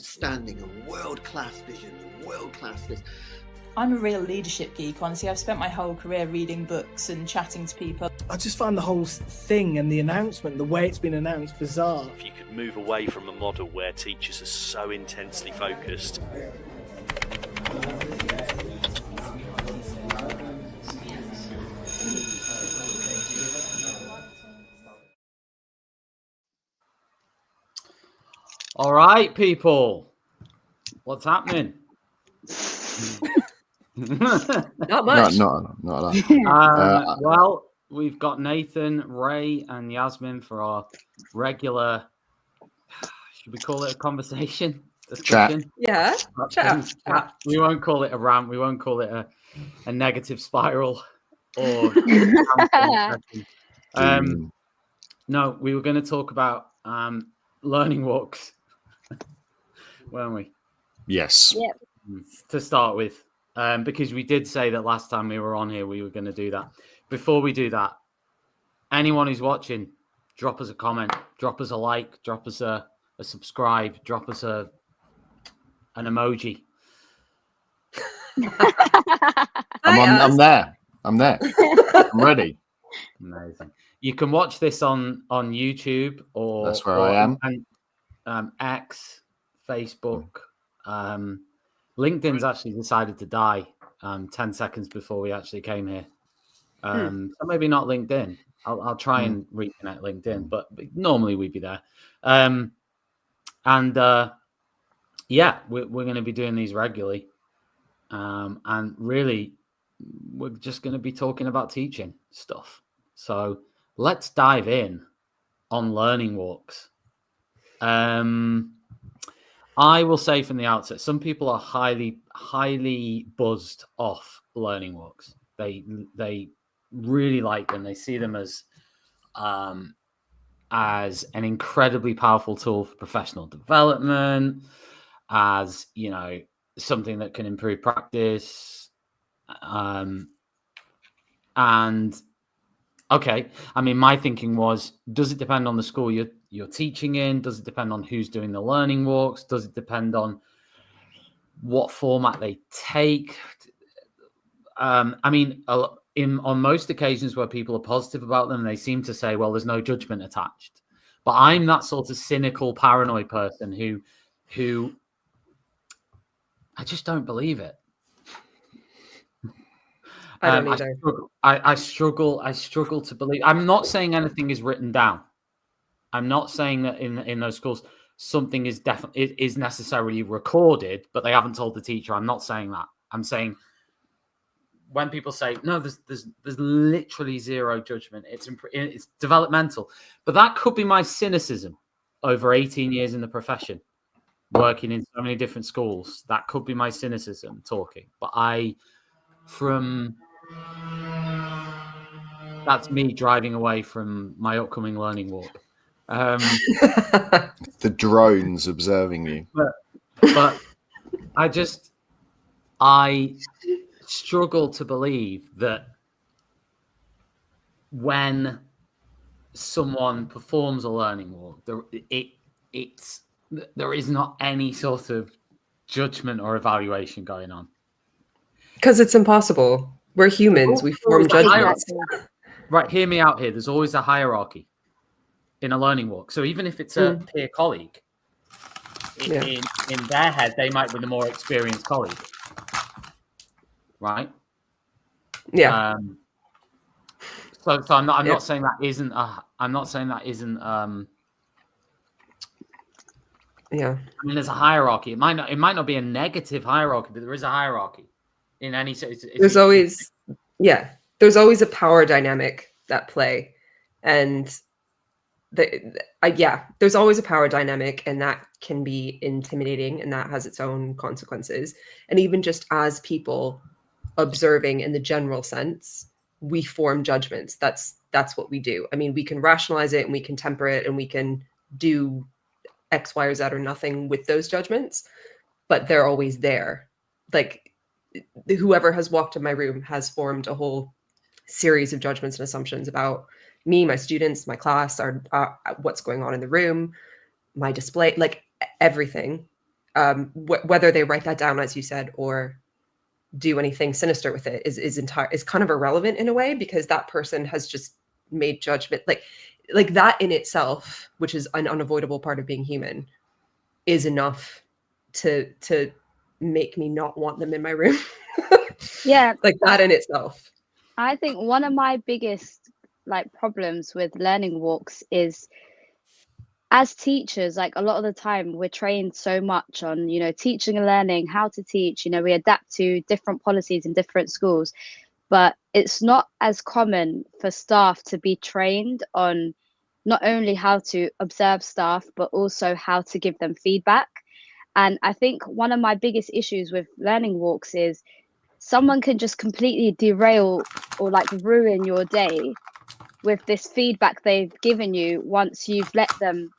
understanding and world-class vision and world-class this. I'm a real leadership geek, honestly. I've spent my whole career reading books and chatting to people. I just find the whole thing and the announcement, the way it's been announced, bizarre. If you could move away from a model where teachers are so intensely focused. All right, people. What's happening? Not much. Not a lot. Well, we've got Nathan, Ray, and Yasmin for our regular, should we call it a conversation? Discussion? Chat. Yeah. Chat. We won't call it a rant. We won't call it a negative spiral or no, we were going to talk about learning walks, weren't we? Yes. Yep. To start with, because we did say that last time we were on here, we were going to do that. Before we do that, anyone who's watching, drop us a comment, drop us a like, drop us a subscribe, drop us an emoji. I'm there. I'm ready. Amazing. You can watch this on YouTube or that's where I am. And X, Facebook. LinkedIn's actually decided to die 10 seconds before we actually came here. So maybe not LinkedIn. I'll try and reconnect LinkedIn, but normally we'd be there. Yeah, we're going to be doing these regularly. And really, we're just going to be talking about teaching stuff. So let's dive in on learning walks. I will say from the outset, some people are highly buzzed off learning walks. They really like them. They see them as an incredibly powerful tool for professional development, as something that can improve practice. And okay, I mean, my thinking was, does it depend on the school you're teaching in? Does it depend on who's doing the learning walks? Does it depend on what format they take? I mean, on most occasions where people are positive about them, they seem to say, well, there's no judgment attached. But I'm that sort of cynical, paranoid person who I just don't believe it. I don't either. I struggle to believe. I'm not saying anything is written down. I'm not saying that in those schools something is definitely is necessarily recorded, but they haven't told the teacher. I'm not saying that. I'm saying when people say no, there's literally zero judgment. It's developmental, but that could be my cynicism over 18 years in the profession, working in so many different schools. That could be my cynicism talking, but that's me driving away from my upcoming learning walk. The drones observing you. But I struggle to believe that when someone performs a learning walk, there is not any sort of judgment or evaluation going on. Because it's impossible. We're humans. We form judgments. Right, hear me out here. There's always a hierarchy in a learning walk. So even if it's a peer colleague, in their head, they might be the more experienced colleague. Right? Yeah. So I'm not saying that isn't yeah. I mean, there's a hierarchy. It might not be a negative hierarchy, but there is a hierarchy in any. There's always a power dynamic at play, and there's always a power dynamic, and that can be intimidating, and that has its own consequences. And even just as people observing in the general sense, we form judgments. That's what we do. I mean, we can rationalize it and we can temper it and we can do X, Y, or Z or nothing with those judgments, but they're always there. Like whoever has walked in my room has formed a whole series of judgments and assumptions about me, my students, my class, what's going on in the room, my display, like everything. whether they write that down, as you said, or do anything sinister with it is kind of irrelevant in a way, because that person has just made judgment. Like that in itself, which is an unavoidable part of being human, is enough to make me not want them in my room. Yeah. Like that in itself. I think one of my biggest like problems with learning walks is, as teachers, like a lot of the time we're trained so much on, you know, teaching and learning, how to teach, you know, we adapt to different policies in different schools, but it's not as common for staff to be trained on not only how to observe staff, but also how to give them feedback. And I think one of my biggest issues with learning walks is someone can just completely derail or like ruin your day with this feedback they've given you once you've let them,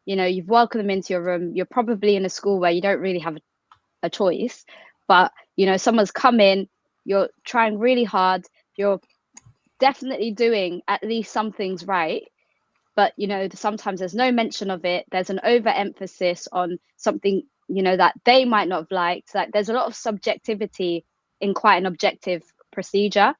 you know, you've welcomed them into your room. You're probably in a school where you don't really have a choice, but, you know, someone's come in, you're trying really hard, you're definitely doing at least some things right, but, you know, sometimes there's no mention of it. There's an overemphasis on something, you know, that they might not have liked. Like there's a lot of subjectivity in quite an objective procedure.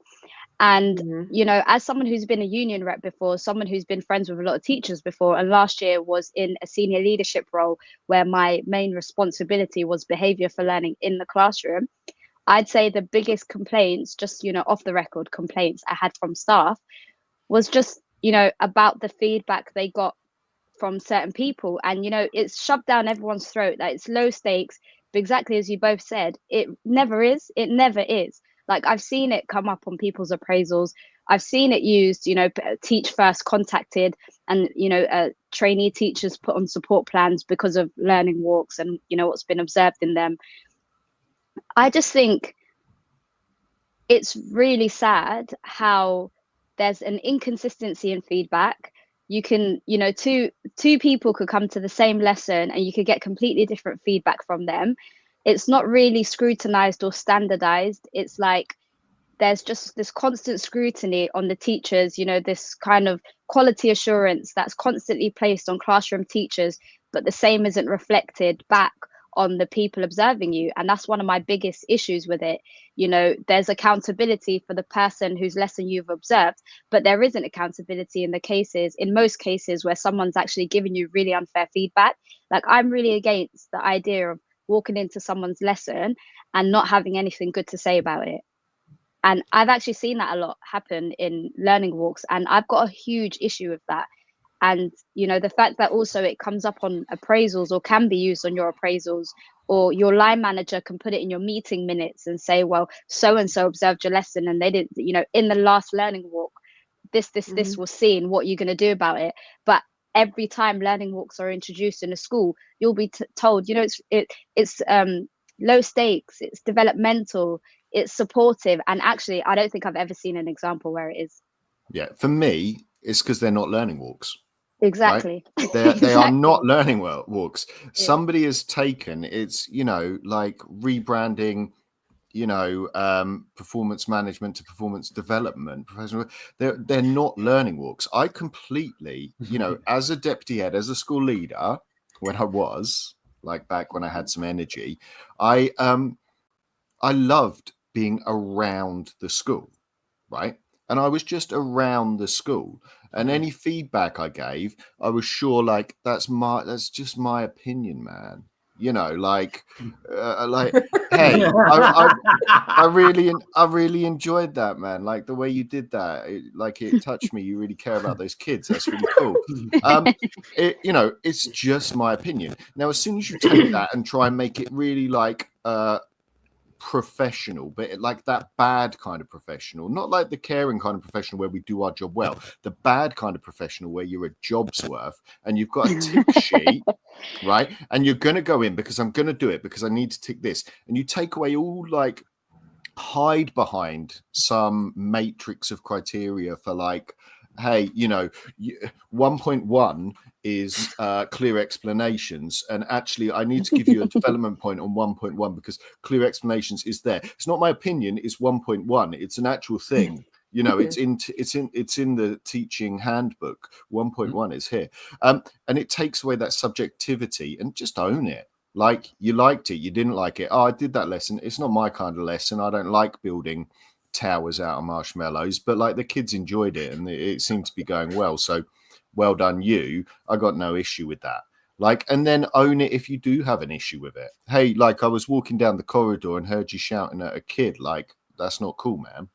And, you know, as someone who's been a union rep before, someone who's been friends with a lot of teachers before, and last year was in a senior leadership role where my main responsibility was behavior for learning in the classroom, I'd say the biggest complaints, just, you know, off the record complaints I had from staff was just, you know, about the feedback they got from certain people. And, you know, it's shoved down everyone's throat that it's low stakes, but exactly as you both said, it never is. It never is. Like I've seen it come up on people's appraisals. I've seen it used, you know, teach first contacted, and, you know, trainee teachers put on support plans because of learning walks and, you know, what's been observed in them. I just think it's really sad how there's an inconsistency in feedback. You can, you know, two people could come to the same lesson and you could get completely different feedback from them. It's not really scrutinized or standardized. It's like there's just this constant scrutiny on the teachers, you know, this kind of quality assurance that's constantly placed on classroom teachers, but the same isn't reflected back on the people observing you. And that's one of my biggest issues with it. You know, there's accountability for the person whose lesson you've observed, but there isn't accountability in most cases where someone's actually giving you really unfair feedback. Like I'm really against the idea of walking into someone's lesson and not having anything good to say about it. And I've actually seen that a lot happen in learning walks, and I've got a huge issue with that. And, you know, the fact that also it comes up on appraisals or can be used on your appraisals, or your line manager can put it in your meeting minutes and say, well, so-and-so observed your lesson and they didn't, you know, in the last learning walk, this was seen, what are you going to do about it? But every time learning walks are introduced in a school, you'll be told, you know, it's low stakes, it's developmental, it's supportive. And actually, I don't think I've ever seen an example where it is. Yeah, for me, it's because they're not learning walks. Exactly. Right? They are not learning walks. Yeah. Somebody has taken, it's, you know, like rebranding, you know, performance management to performance development. Professional, they're not learning walks. I completely, you know, as a deputy head, as a school leader, when I was like back when I had some energy, I loved being around the school, right? And I was just around the school, and any feedback I gave, I was sure, like, that's just my opinion, man. You know, like, hey, I really enjoyed that, man. Like the way you did that, it touched me. You really care about those kids. That's really cool. You know, it's just my opinion. Now, as soon as you take that and try and make it really like, professional, but like that bad kind of professional, not like the caring kind of professional where we do our job well, the bad kind of professional where you're a job's worth and you've got a tick sheet, right? And you're going to go in because I'm going to do it because I need to tick this. And you take away all, like, hide behind some matrix of criteria for, like, hey, you know, 1.1 is clear explanations, and actually I need to give you a development point on 1.1 because clear explanations is there. It's not my opinion, it's 1.1. It's an actual thing. You know, it's in the teaching handbook. 1.1 is here. And it takes away that subjectivity, and just own it. Like, you liked it, you didn't like it. Oh, I did that lesson. It's not my kind of lesson. I don't like building towers out of marshmallows, but like the kids enjoyed it and it seemed to be going well. So well done, you. I got no issue with that. Like, and then own it if you do have an issue with it. Hey, like, I was walking down the corridor and heard you shouting at a kid. Like, that's not cool, man.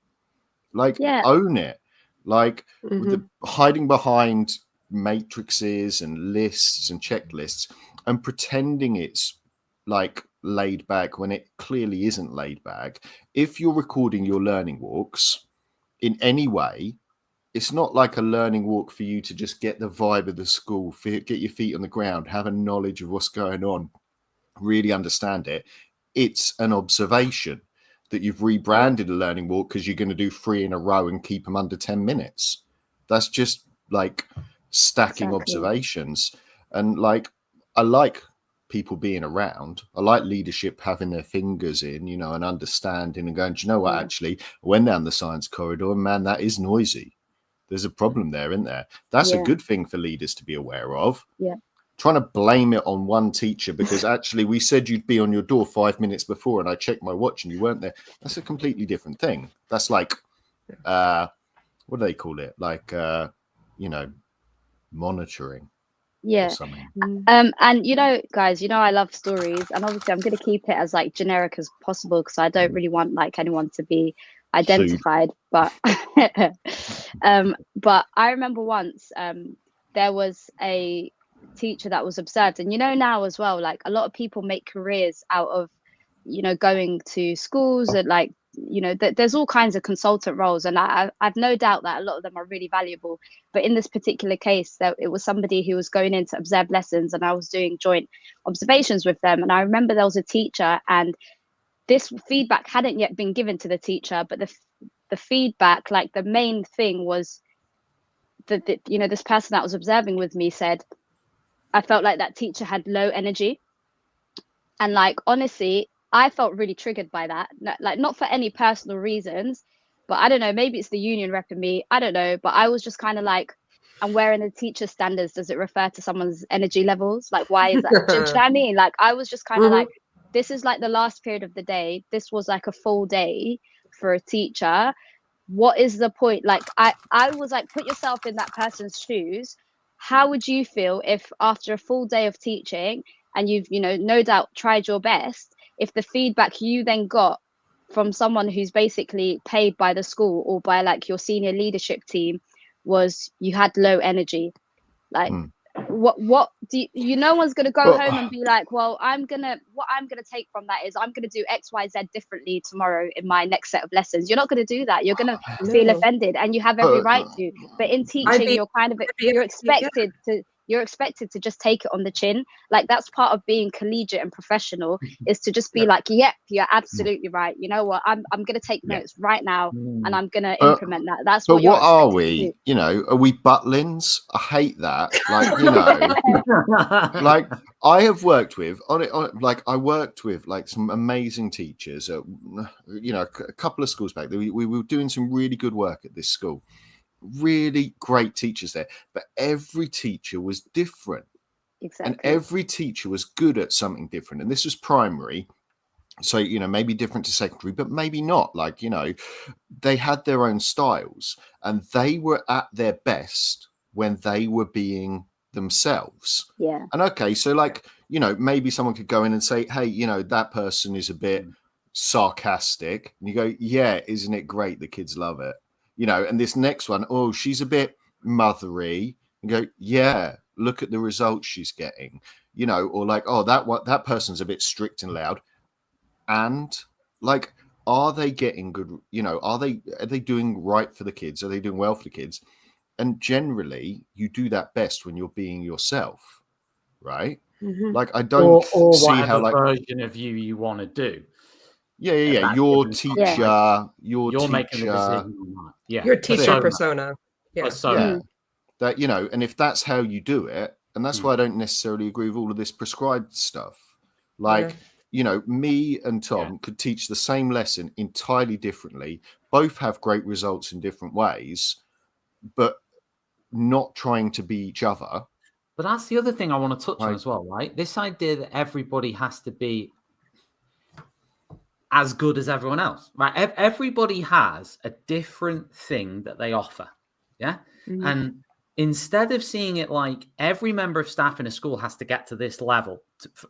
Like, Yeah. own it. Like, Mhm. with the hiding behind matrices and lists and checklists and pretending it's like laid back when it clearly isn't laid back. If you're recording your learning walks in any way, it's not like a learning walk for you to just get the vibe of the school, get your feet on the ground, have a knowledge of what's going on, really understand it. It's an observation that you've rebranded a learning walk because you're going to do 3 in a row and keep them under 10 minutes. That's just like stacking Exactly. observations. And like, I like people being around. I like leadership having their fingers in, you know, and understanding and going, do you know what, Yeah. actually, I went down the science corridor and man, that is noisy. There's a problem there, isn't there? That's Yeah. a good thing for leaders to be aware of. Yeah. Trying to blame it on one teacher because actually we said you'd be on your door 5 minutes before and I checked my watch and you weren't there. That's a completely different thing. That's like, what do they call it? Like, you know, monitoring Yeah. or something. And you know, guys, you know, I love stories, and obviously I'm going to keep it as like generic as possible because I don't really want like anyone to be identified. But but I remember once there was a teacher that was observed, and you know, now as well, like a lot of people make careers out of, you know, going to schools and like, you know, there's all kinds of consultant roles, and I've no doubt that a lot of them are really valuable. But in this particular case, it was somebody who was going in to observe lessons, and I was doing joint observations with them. And I remember there was a teacher, and this feedback hadn't yet been given to the teacher, but the feedback, like the main thing was that you know, this person that was observing with me said, I felt like that teacher had low energy. And like, honestly, I felt really triggered by that. Like, not for any personal reasons, but I don't know, maybe it's the union rep in me. I don't know. But I was just kind of like, and where in the teacher standards does it refer to someone's energy levels? Like, why is that? Do you know what I mean? Like, I was just kind of like, this is like the last period of the day. This was like a full day for a teacher. What is the point? Like, I was like, put yourself in that person's shoes. How would you feel if after a full day of teaching, and you've, you know, no doubt tried your best, if the feedback you then got from someone who's basically paid by the school or by like your senior leadership team was you had low energy? Like, what do you, no one's going to go home and be like, well, what I'm going to take from that is I'm going to do XYZ differently tomorrow in my next set of lessons. You're not going to do that. You're going to feel offended, and you have every right to. But in teaching, you're kind of, you're expected to just take it on the chin. Like, that's part of being collegiate and professional, is to just be like, yep, you're absolutely right. You know what? I'm going to take notes right now, and I'm going to implement that. That's but what you're what are expected we? to do. You know, are we Butlins? I hate that. Like, you know, like I have worked with I worked with like some amazing teachers at, you know, a couple of schools back. We were doing some really good work at this school. Really great teachers there, but every teacher was different. Exactly. And every teacher was good at something different. And this was primary. So, you know, maybe different to secondary, but maybe not. Like, you know, they had their own styles and they were at their best when they were being themselves. Yeah. And okay, so like, you know, maybe someone could go in and say, hey, you know, that person is a bit sarcastic. And you go, yeah, isn't it great? The kids love it. You know, and this next one, oh, she's a bit mothery. And go, yeah, look at the results she's getting. You know, or like, oh, that person's a bit strict and loud. And like, are they getting good? You know, are they doing right for the kids? Are they doing well for the kids? And generally, you do that best when you're being yourself, right? Like, I don't or see whatever how like version of you want to do. Yeah. Your teacher, you're making the decision on that. Yeah, Your teacher persona. Yeah. That, you know, and if that's how you do it, and that's why I don't necessarily agree with all of this prescribed stuff. Like, you know, me and Tom could teach the same lesson entirely differently, both have great results in different ways, but not trying to be each other. But that's the other thing I want to touch on Right. as well, right? This idea that everybody has to be as good as everyone else, right? Everybody has a different thing that they offer, yeah? Mhm. And instead of seeing it like every member of staff in a school has to get to this level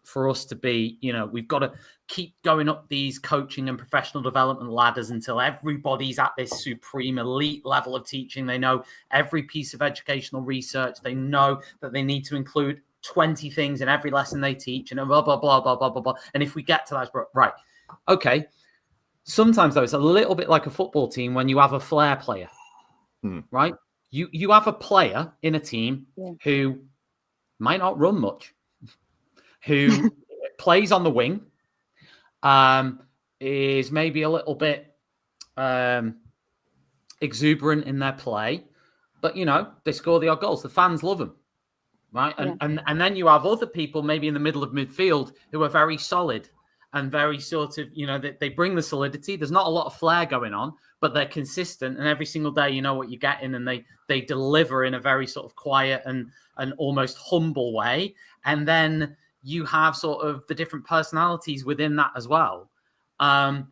for us to be, we've got to keep going up these coaching and professional development ladders until everybody's at this supreme elite level of teaching. They know every piece of educational research. They know that they need to include 20 things in every lesson they teach and blah, blah, blah, blah, blah, blah, blah. And if we get to that, right. Okay. Sometimes, though, it's a little bit like a football team when you have a flair player, right? You have a player in a team who might not run much, who plays on the wing, is maybe a little bit exuberant in their play, but, they score the odd goals. The fans love them, right? And then you have other people maybe in the middle of midfield who are very solid and very sort of, they bring the solidity. There's not a lot of flair going on, but they're consistent. And every single day, you know what you're getting, and they deliver in a very sort of quiet and almost humble way. And then you have sort of the different personalities within that as well. And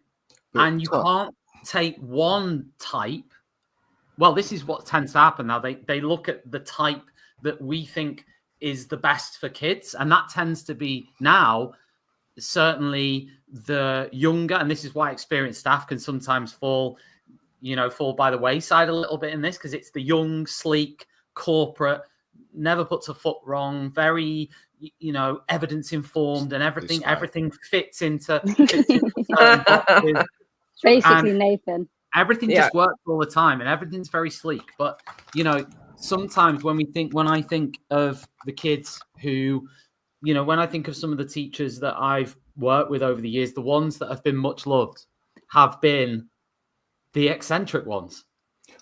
you can't take one type. Well, this is what tends to happen now. They look at the type that we think is the best for kids. And that tends to be now certainly the younger, and this is why experienced staff can sometimes fall by the wayside a little bit in this, because it's the young, sleek, corporate, never puts a foot wrong, very, evidence informed, and everything fits into certain boxes. Basically, Nathan. Everything just works all the time, and everything's very sleek. But sometimes when I think of the kids who, when I think of some of the teachers that I've worked with over the years, the ones that have been much loved have been the eccentric ones.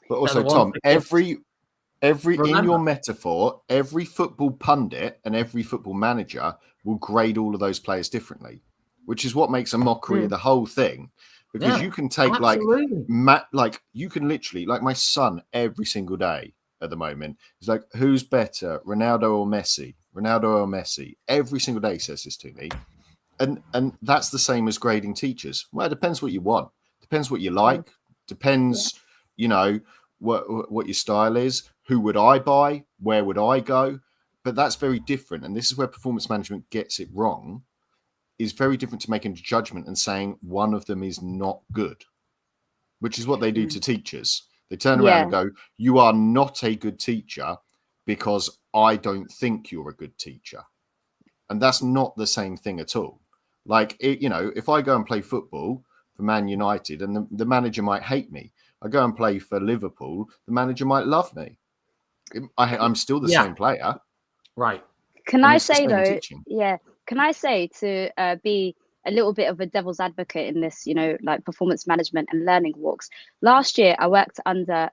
But also, Tom, every in your metaphor, every football pundit and every football manager will grade all of those players differently, which is what makes a mockery of the whole thing. Because you can take you can literally, like my son every single day at the moment, is like, who's better, Ronaldo or Messi? Ronaldo or Messi? Every single day he says this to me. And that's the same as grading teachers. Well, it depends what you want. Depends what you like. Depends, what your style is. Who would I buy? Where would I go? But that's very different. And this is where performance management gets it wrong. Is very different to making a judgment and saying one of them is not good, which is what they do to teachers. They turn around and go, you are not a good teacher because I don't think you're a good teacher. And that's not the same thing at all. Like, if I go and play football for Man United and the manager might hate me, I go and play for Liverpool, the manager might love me. I'm still the same player. Right. Can I say, though, can I say to be a little bit of a devil's advocate in this, like performance management and learning walks? Last year, I worked under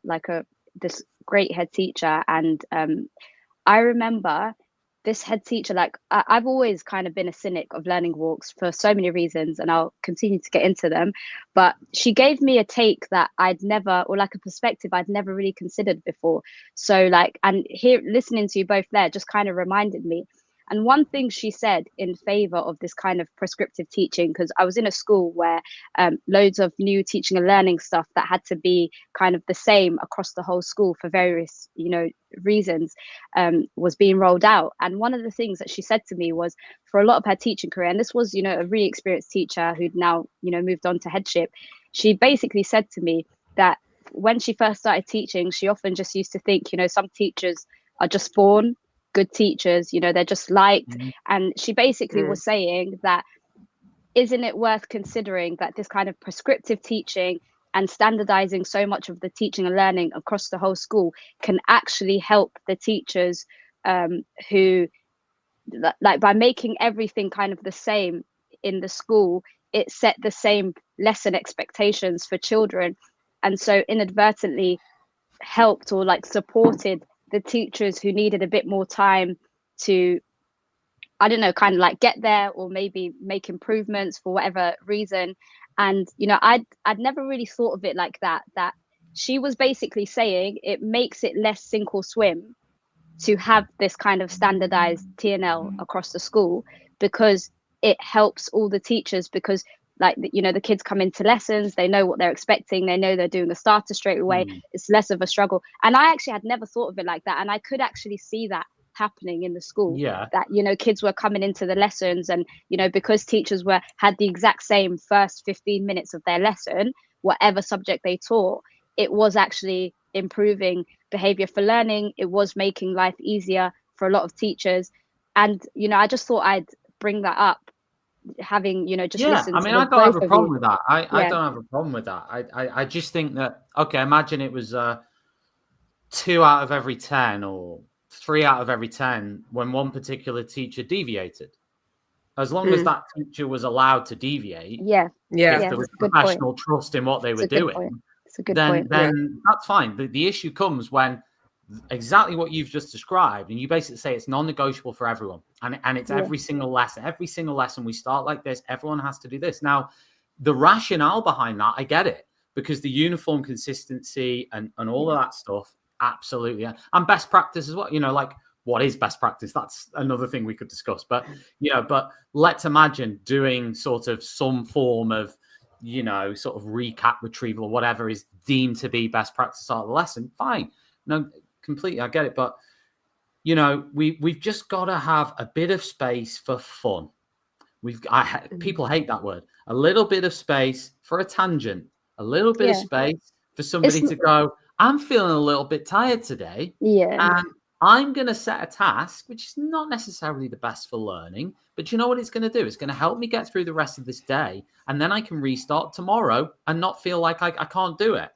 this great head teacher, and I remember this head teacher, I've always kind of been a cynic of learning walks for so many reasons, and I'll continue to get into them. But she gave me a take that I'd never, or like a perspective I'd never really considered before. So and here, listening to you both there just kind of reminded me. And one thing she said in favor of this kind of prescriptive teaching, because I was in a school where loads of new teaching and learning stuff that had to be kind of the same across the whole school for various, reasons was being rolled out. And one of the things that she said to me was, for a lot of her teaching career, and this was, a really experienced teacher who'd now, moved on to headship, she basically said to me that when she first started teaching, she often just used to think, some teachers are just born good teachers, they're just liked. And she basically was saying that, isn't it worth considering that this kind of prescriptive teaching and standardizing so much of the teaching and learning across the whole school can actually help the teachers who, like, by making everything kind of the same in the school, it set the same lesson expectations for children, and so inadvertently helped or supported the teachers who needed a bit more time to, I don't know, kind of get there or maybe make improvements for whatever reason. And I'd never really thought of it like that she was basically saying it makes it less sink or swim to have this kind of standardized TNL across the school, because it helps all the teachers, because like, you know, the kids come into lessons, they know what they're expecting, they know they're doing a starter straight away. It's less of a struggle. And I actually had never thought of it like that, and I could actually see that happening in the school. Yeah. That, you know, kids were coming into the lessons, and, you know, because teachers had the exact same first 15 minutes of their lesson, whatever subject they taught, it was actually improving behavior for learning. It was making life easier for a lot of teachers. And, you know, I just thought I'd bring that up, having, you know, just listened to I don't have a problem you. with that. I don't have a problem with that. I just think that, okay, imagine it was 2 out of every 10 or 3 out of every 10 when one particular teacher deviated. As long as that teacher was allowed to deviate, if there was professional trust in what they were doing, then that's fine. The issue comes when exactly what you've just described, and you basically say it's non-negotiable for everyone, and it's every single lesson we start like this, everyone has to do this. Now, the rationale behind that, I get it, because the uniform consistency and all of that stuff, absolutely, and best practice as well. You know, like, what is best practice? That's another thing we could discuss. But, you know, but let's imagine doing sort of some form of, you know, sort of recap retrieval or whatever is deemed to be best practice out of the lesson. Fine. No, completely, I get it. But, you know, we've just got to have a bit of space for fun. People hate that word. A little bit of space for a tangent, a little bit of space for somebody to go, I'm feeling a little bit tired today. And I'm going to set a task, which is not necessarily the best for learning, but you know what it's going to do? It's going to help me get through the rest of this day. And then I can restart tomorrow and not feel like I can't do it.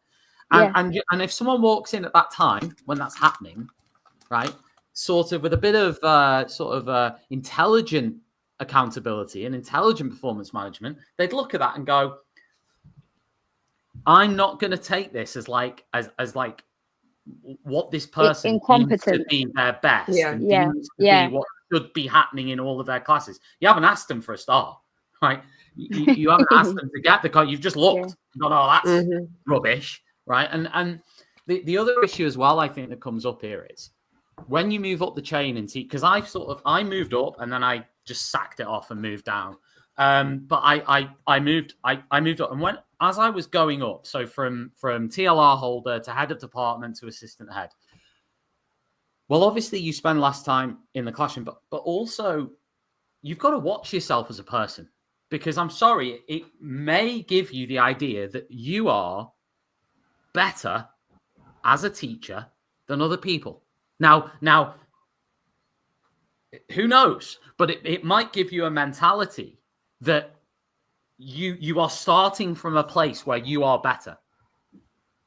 And if someone walks in at that time when that's happening, right, sort of with a bit of intelligent accountability and intelligent performance management, they'd look at that and go, I'm not going to take this as what this person deems to be their best and deems to be what should be happening in all of their classes. You haven't asked them for a start, right? You haven't asked them to get the card. You've just looked. Gone, oh, that's rubbish, right? And the other issue as well, I think, that comes up here is when you move up the chain and because I moved up and then I just sacked it off and moved down. But I moved up, and as I was going up, so from TLR holder to head of department to assistant head. Well, obviously you spend less time in the classroom, but also you've got to watch yourself as a person, because I'm sorry, it may give you the idea that you are better as a teacher than other people. Now, who knows? But it might give you a mentality that you are starting from a place where you are better.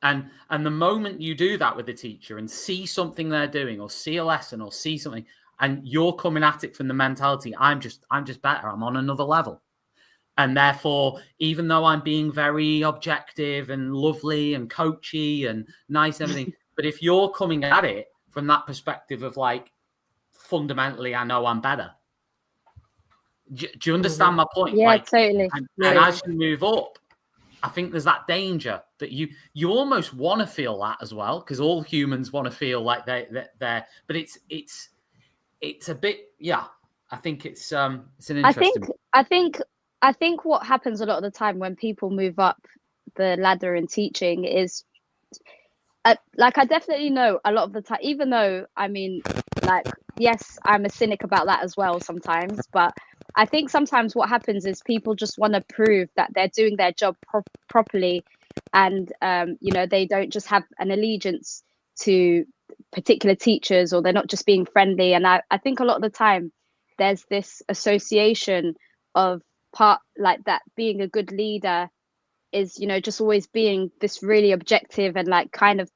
And the moment you do that with a teacher and see something they're doing or see a lesson or see something, and you're coming at it from the mentality, I'm just better, I'm on another level. And therefore, even though I'm being very objective and lovely and coachy and nice and everything, but if you're coming at it from that perspective of like, fundamentally, I know I'm better. Do you understand my point? Yeah, like, totally. And as you move up, I think there's that danger that you almost want to feel that as well, because all humans want to feel like they're. But it's a bit, yeah. I think it's an interesting. I think what happens a lot of the time when people move up the ladder in teaching is, like, I definitely know a lot of the time, even though, I mean, like, yes, I'm a cynic about that as well sometimes, but I think sometimes what happens is people just want to prove that they're doing their job properly, and you know, they don't just have an allegiance to particular teachers, or they're not just being friendly. And I think a lot of the time there's this association of like that being a good leader is, you know, just always being this really objective and like kind of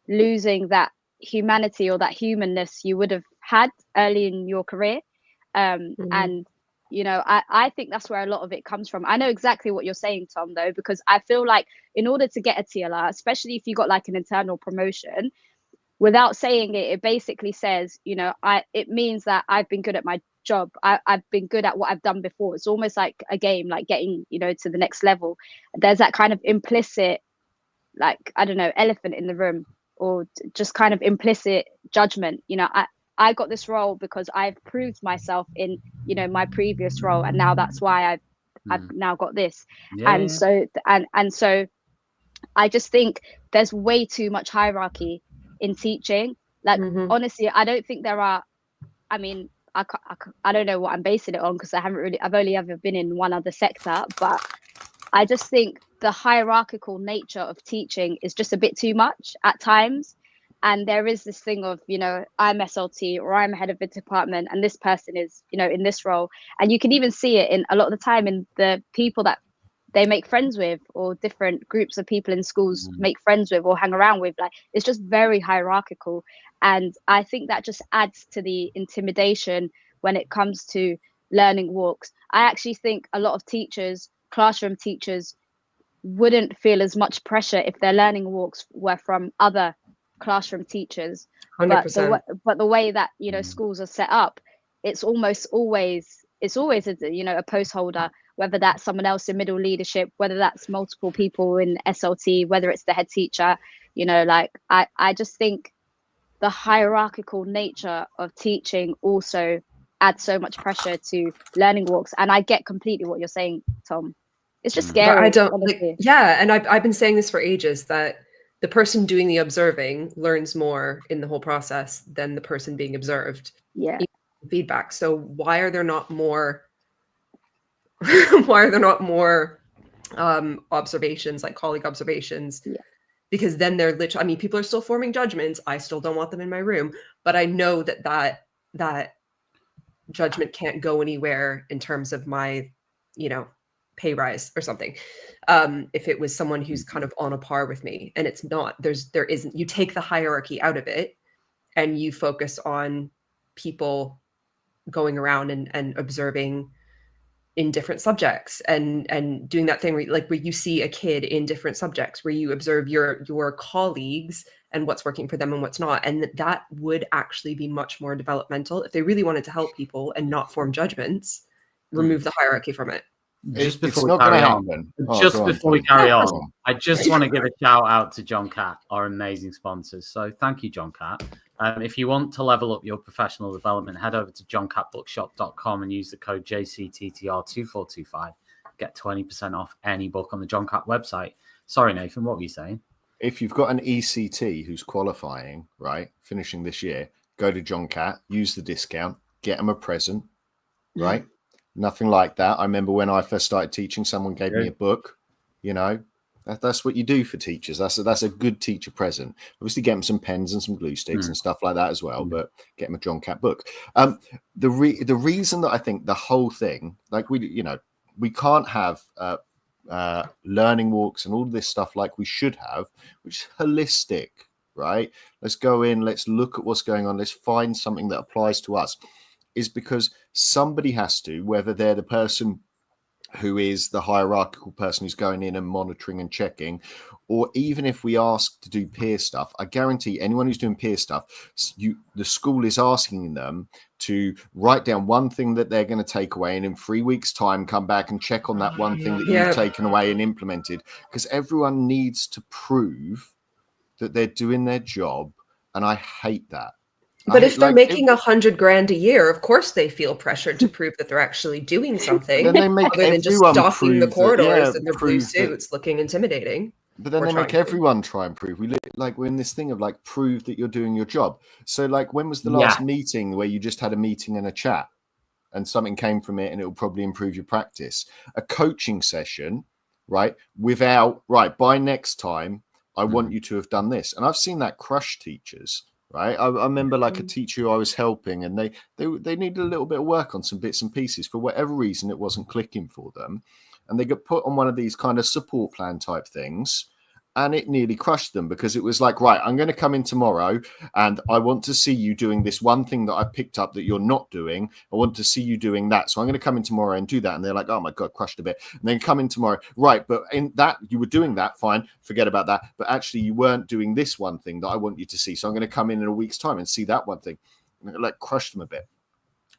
losing that humanity or that humanness you would have had early in your career. And you know, I think that's where a lot of it comes from. I know exactly what you're saying, Tom, though, because I feel like in order to get a TLR, especially if you got like an internal promotion, without saying it, it basically says, you know, it means that I've been good at my job. I've been good at what I've done before. It's almost like a game, like getting, you know, to the next level. There's that kind of implicit, like, I don't know, elephant in the room, or just kind of implicit judgment. I got this role because I've proved myself in, my previous role, and now that's why I've now got this. And so I just think there's way too much hierarchy in teaching. Like, honestly, I don't think there are. I mean, I don't know what I'm basing it on, because I've only ever been in one other sector, but I just think the hierarchical nature of teaching is just a bit too much at times. And there is this thing of, I'm SLT, or I'm head of the department, and this person is, in this role. And you can even see it in a lot of the time in the people that they make friends with, or different groups of people in schools make friends with or hang around with. Like, it's just very hierarchical. And I think that just adds to the intimidation when it comes to learning walks. I actually think a lot of teachers, classroom teachers, wouldn't feel as much pressure if their learning walks were from other classroom teachers. 100%. But the way that, schools are set up, it's always a post holder, whether that's someone else in middle leadership, whether that's multiple people in SLT, whether it's the head teacher. I just think the hierarchical nature of teaching also adds so much pressure to learning walks. And I get completely what you're saying, Tom. It's just scary. But I don't and I've been saying this for ages, that the person doing the observing learns more in the whole process than the person being observed. Yeah. Feedback. So why are there not more observations, like colleague observations? Yeah. Because then they're literally, people are still forming judgments. I still don't want them in my room, but I know that judgment can't go anywhere in terms of my, pay rise or something. If it was someone who's kind of on a par with me, and it's not, there isn't, you take the hierarchy out of it and you focus on people going around and observing in different subjects, and doing that thing where you see a kid in different subjects, where you observe your colleagues and what's working for them and what's not. And that would actually be much more developmental if they really wanted to help people and not form judgments. Remove the hierarchy from it. Just before it's not going to happen. Before we carry on, I just want to give a shout out to John Catt, our amazing sponsors. So thank you, John Catt. If you want to level up your professional development, head over to johncattbookshop.com and use the code JCTTR2425. Get 20% off any book on the John Catt website. Sorry, Nathan, what were you saying? If you've got an ECT who's qualifying, right, finishing this year, go to John Catt, use the discount, get them a present, right? Nothing like that. I remember when I first started teaching, someone gave me a book. That's what you do for teachers. That's a good teacher present. Obviously, get them some pens and some glue sticks and stuff like that as well. But get them a John Catt book. The reason that I think the whole thing, like we can't have learning walks and all this stuff like we should have, which is holistic, right? Let's go in. Let's look at what's going on. Let's find something that applies to us. Is because somebody has to, whether they're the person who is the hierarchical person who's going in and monitoring and checking, or even if we ask to do peer stuff, I guarantee anyone who's doing peer stuff, the school is asking them to write down one thing that they're going to take away, and in 3 weeks' time come back and check on that one thing that you've taken away and implemented, because everyone needs to prove that they're doing their job, and I hate that. But if they're making $100,000 a year, of course they feel pressured to prove that they're actually doing something, then they make other than just stalking the corridors in their blue suits, looking intimidating. But then they make everyone try and prove. We're in this thing of prove that you're doing your job. So when was the last meeting where you just had a meeting and a chat, and something came from it, and it will probably improve your practice? A coaching session, right? By next time, I want you to have done this. And I've seen that crush teachers. Right, I remember a teacher who I was helping, and they needed a little bit of work on some bits and pieces. For whatever reason, it wasn't clicking for them, and they got put on one of these kind of support plan type things, and it nearly crushed them, because it was right, I'm going to come in tomorrow and I want to see you doing this one thing that I picked up that you're not doing. I want to see you doing that. So I'm going to come in tomorrow and do that. And they're like, oh my God, crushed a bit. And then come in tomorrow. Right. But in that, you were doing that. Fine. Forget about that. But actually you weren't doing this one thing that I want you to see. So I'm going to come in a week's time and see that one thing. And it crushed them a bit.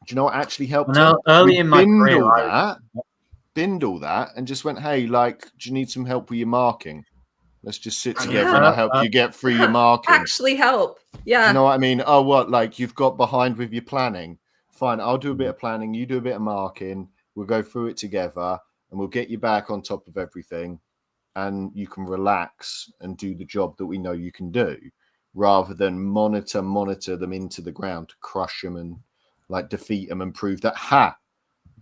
Do you know what actually helped? Early in my career, binned all that and just went, hey, do you need some help with your marking? Let's just sit together and I'll help you get through your marking. Actually help. Yeah. You know what I mean? Oh, what? Like you've got behind with your planning. Fine, I'll do a bit of planning. You do a bit of marking. We'll go through it together and we'll get you back on top of everything. And you can relax and do the job that we know you can do, rather than monitor them into the ground to crush them and like defeat them and prove that,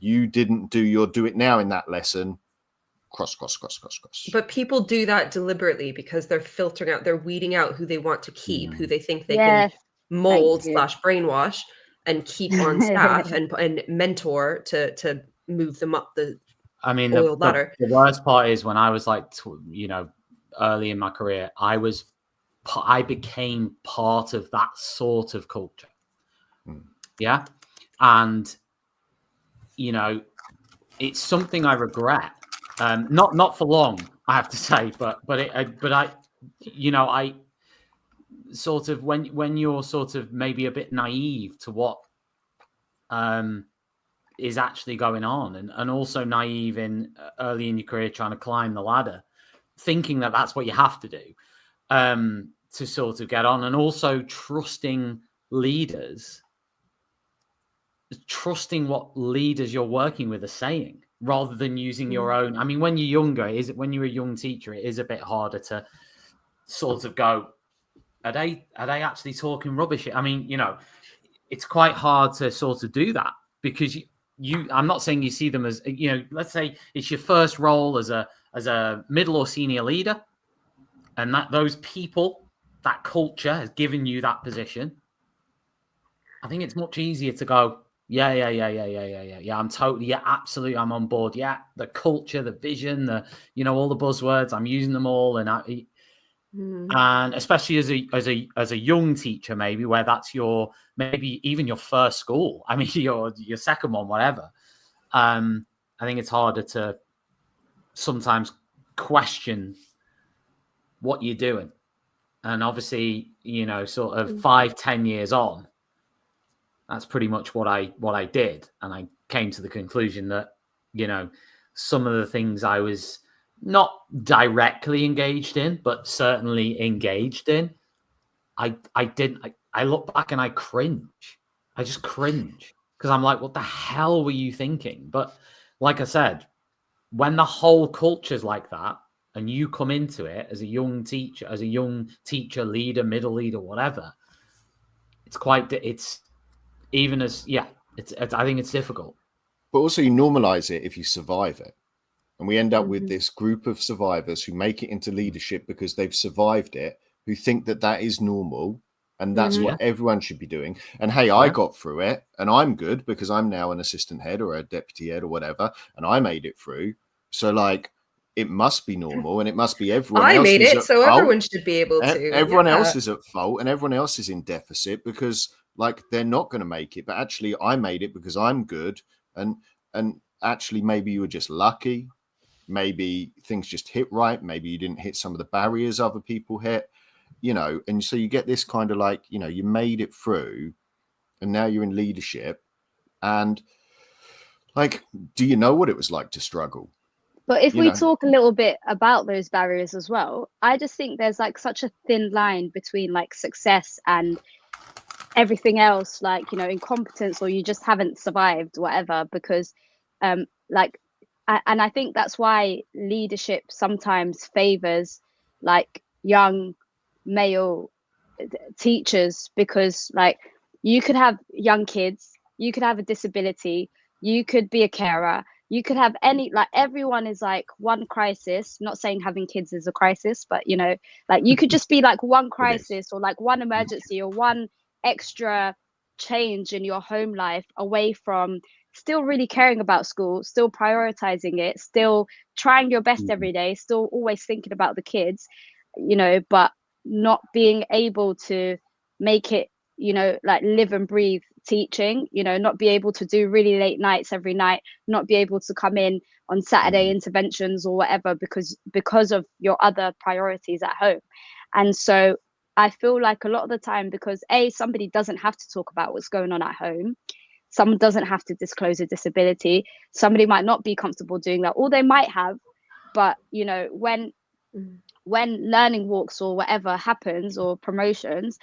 you didn't do your do it now in that lesson. Cross. But people do that deliberately because they're filtering out, they're weeding out who they want to keep, who they think they can mold / brainwash and keep on staff and mentor to move them up the ladder. The worst part is when I was like, early in my career, I became part of that sort of culture. Yeah. And, it's something I regret. Not for long, I have to say, but I sort of, when you're sort of maybe a bit naive to what is actually going on, and also naive in early in your career trying to climb the ladder, thinking that that's what you have to do to sort of get on, and also trusting leaders, trusting what leaders you're working with are saying, rather than using your own. I mean, when you're younger, when you're a young teacher, it is a bit harder to sort of go, are they actually talking rubbish? I mean, it's quite hard to sort of do that, because I'm not saying you see them as, let's say it's your first role as a middle or senior leader, and that those people, that culture has given you that position. I think it's much easier to go, yeah, I'm totally, absolutely, I'm on board. Yeah, the culture, the vision, all the buzzwords, I'm using them all, and especially as a young teacher, maybe where that's maybe even your first school. I mean, your second one, whatever. I think it's harder to sometimes question what you're doing, and obviously, sort of 5-10 years on, that's pretty much what I did, and I came to the conclusion that some of the things I was not directly engaged in, but certainly engaged in, I look back and I cringe. I just cringe, because I'm like, what the hell were you thinking? But like I said, when the whole culture's like that, and you come into it as a young teacher, leader, middle leader, whatever, I think it's difficult. But also you normalize it if you survive it. And we end up with this group of survivors who make it into leadership because they've survived it, who think that is normal and that's what everyone should be doing. And hey, I got through it and I'm good because I'm now an assistant head or a deputy head or whatever, and I made it through. So like, it must be normal, and it must be everyone else. I made it, so everyone should be able to. Everyone else is at fault, and everyone else is in deficit because like they're not going to make it. But actually, I made it because I'm good, and actually, maybe you were just lucky. Maybe things just hit right. Maybe you didn't hit some of the barriers other people hit. And so you get this kind of like, you made it through, and now you're in leadership, and like, do you know what it was like to struggle? But if we talk a little bit about those barriers as well, I just think there's like such a thin line between like success and everything else, like, incompetence, or you just haven't survived, whatever, because and I think that's why leadership sometimes favors like young male teachers, because like you could have young kids, you could have a disability, you could be a carer, you could have everyone is like one crisis. Not saying having kids is a crisis, but like you could just be like one crisis or like one emergency or one extra change in your home life away from still really caring about school, still prioritizing it, still trying your best every day, still always thinking about the kids, but not being able to make it, like live and breathe teaching, not be able to do really late nights every night, not be able to come in on Saturday interventions or whatever because of your other priorities at home. And so I feel like a lot of the time, because somebody doesn't have to talk about what's going on at home, someone doesn't have to disclose a disability, somebody might not be comfortable doing that, or they might have, but when when learning walks or whatever happens, or promotions,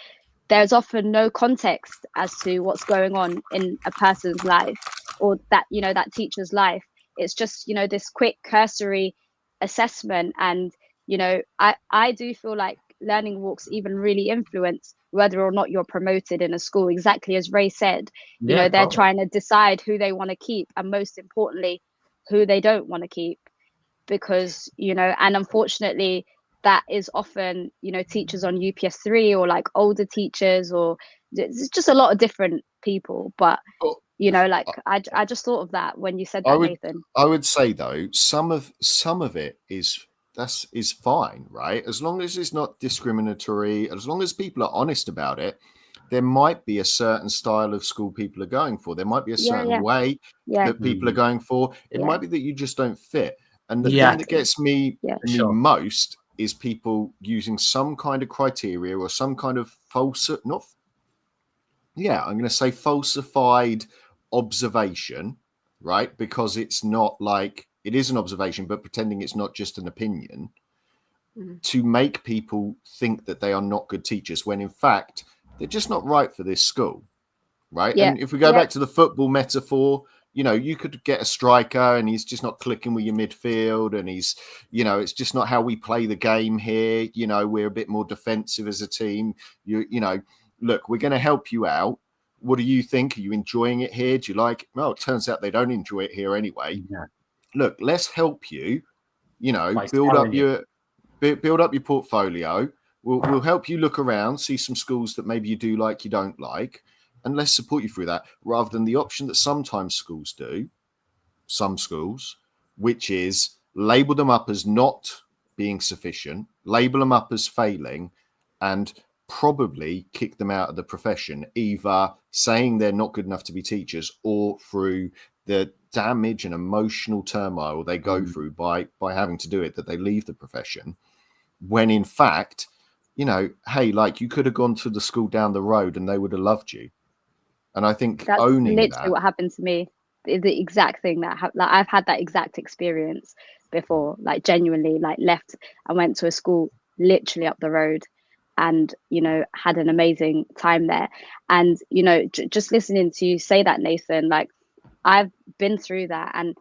there's often no context as to what's going on in a person's life, or that, you know, that teacher's life. It's just, you know, this quick cursory assessment. And, you know, I do feel like learning walks even really influence whether or not you're promoted in a school. Exactly as Ray said, you know, they're trying to decide who they want to keep, and most importantly, who they don't want to keep. Because, you know, and unfortunately, that is often, you know, teachers on UPS3, or like older teachers, or it's just a lot of different people. But, Well, you know, like I just thought of that when you said I that, would Nathan. I would say though, some of it is fine, right? As long as it's not discriminatory, as long as people are honest about it. There might be a certain style of school people are going for. There might be a certain way that people are going for. It might be that you just don't fit. And the thing that gets me most is people using some kind of criteria or some kind of I'm going to say falsified observation, right? Because it's not like, it is an observation, but pretending it's not just an opinion, to make people think that they are not good teachers, when in fact they're just not right for this school, right? And if we go back to the football metaphor, you know, you could get a striker and he's just not clicking with your midfield, and he's, you know, it's just not how we play the game here. You know, we're a bit more defensive as a team. You know, look, we're going to help you out. What do you think? Are you enjoying it here? Do you like it? Well, it turns out they don't enjoy it here anyway. Look, let's help you, you know, build up your portfolio. We'll help you look around, see some schools that maybe you do like, you don't like, and let's support you through that, rather than the option that sometimes schools do, some schools, which is label them up as not being sufficient, label them up as failing, and probably kick them out of the profession, either saying they're not good enough to be teachers, or through the damage and emotional turmoil they go through by having to do it, that they leave the profession, when in fact, you know, hey, like, you could have gone to the school down the road and they would have loved you. And I think that's owning literally what happened to me. The exact thing that like, I've had that exact experience before, like genuinely, like left and went to a school literally up the road, and, you know, had an amazing time there. And, you know, just listening to you say that, Nathan, like, I've been through that. And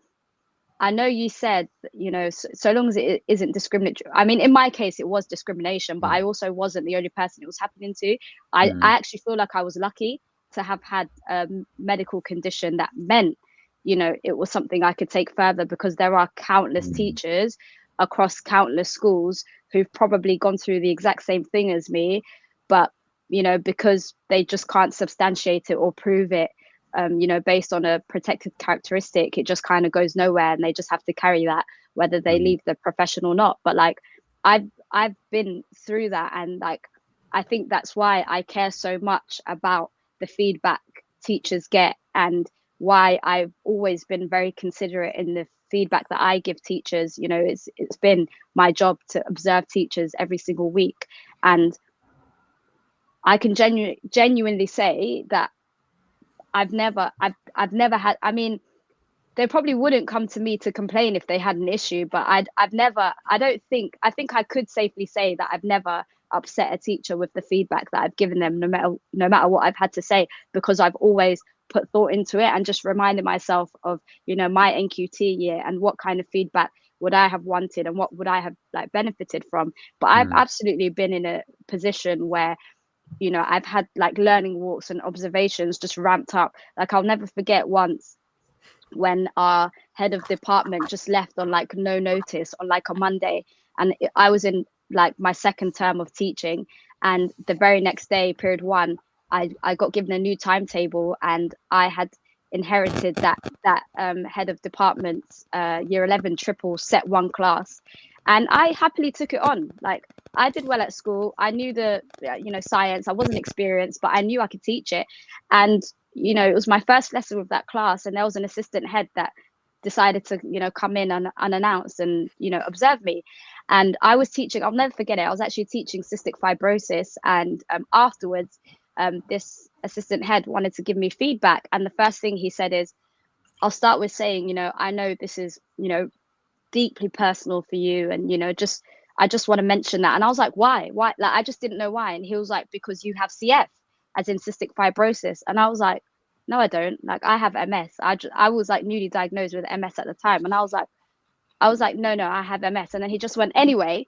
I know you said, you know, so long as it isn't discriminatory. I mean, in my case, it was discrimination, but I also wasn't the only person it was happening to. I actually feel like I was lucky to have had a medical condition that meant, you know, it was something I could take further, because there are countless teachers across countless schools who've probably gone through the exact same thing as me, but, you know, because they just can't substantiate it or prove it, you know, based on a protected characteristic, it just kind of goes nowhere, and they just have to carry that whether they leave the profession or not. But like, I've been through that, and like, I think that's why I care so much about the feedback teachers get, and why I've always been very considerate in the feedback that I give teachers. You know, it's been my job to observe teachers every single week, and I can genuinely say that I've never had, I mean, they probably wouldn't come to me to complain if they had an issue, but I think I could safely say that I've never upset a teacher with the feedback that I've given them, no matter what I've had to say, because I've always put thought into it and just reminded myself of, you know, my NQT year and what kind of feedback would I have wanted and what would I have like benefited from. But I've absolutely been in a position where, you know, I've had like learning walks and observations just ramped up. Like, I'll never forget once when our head of department just left on like no notice on like a Monday, and I was in like my second term of teaching, and the very next day, period 1, I got given a new timetable, and I had inherited that head of department's year 11 triple set 1 class, and I happily took it on. Like, I did well at school. I knew the, you know, science. I wasn't experienced, but I knew I could teach it. And, you know, it was my first lesson with that class, and there was an assistant head that decided to, you know, come in unannounced and, you know, observe me. And I was teaching, I'll never forget it, I was actually teaching cystic fibrosis, and afterwards, this assistant head wanted to give me feedback. And the first thing he said is, I'll start with saying, you know, I know this is, you know, deeply personal for you, and, you know, just, I just want to mention that. And I was like, why? Like, I just didn't know why. And he was like, because you have CF, as in cystic fibrosis. And I was like, no, I don't. Like, I have MS. I was like newly diagnosed with MS at the time. And I was like, no, I have MS. And then he just went, anyway.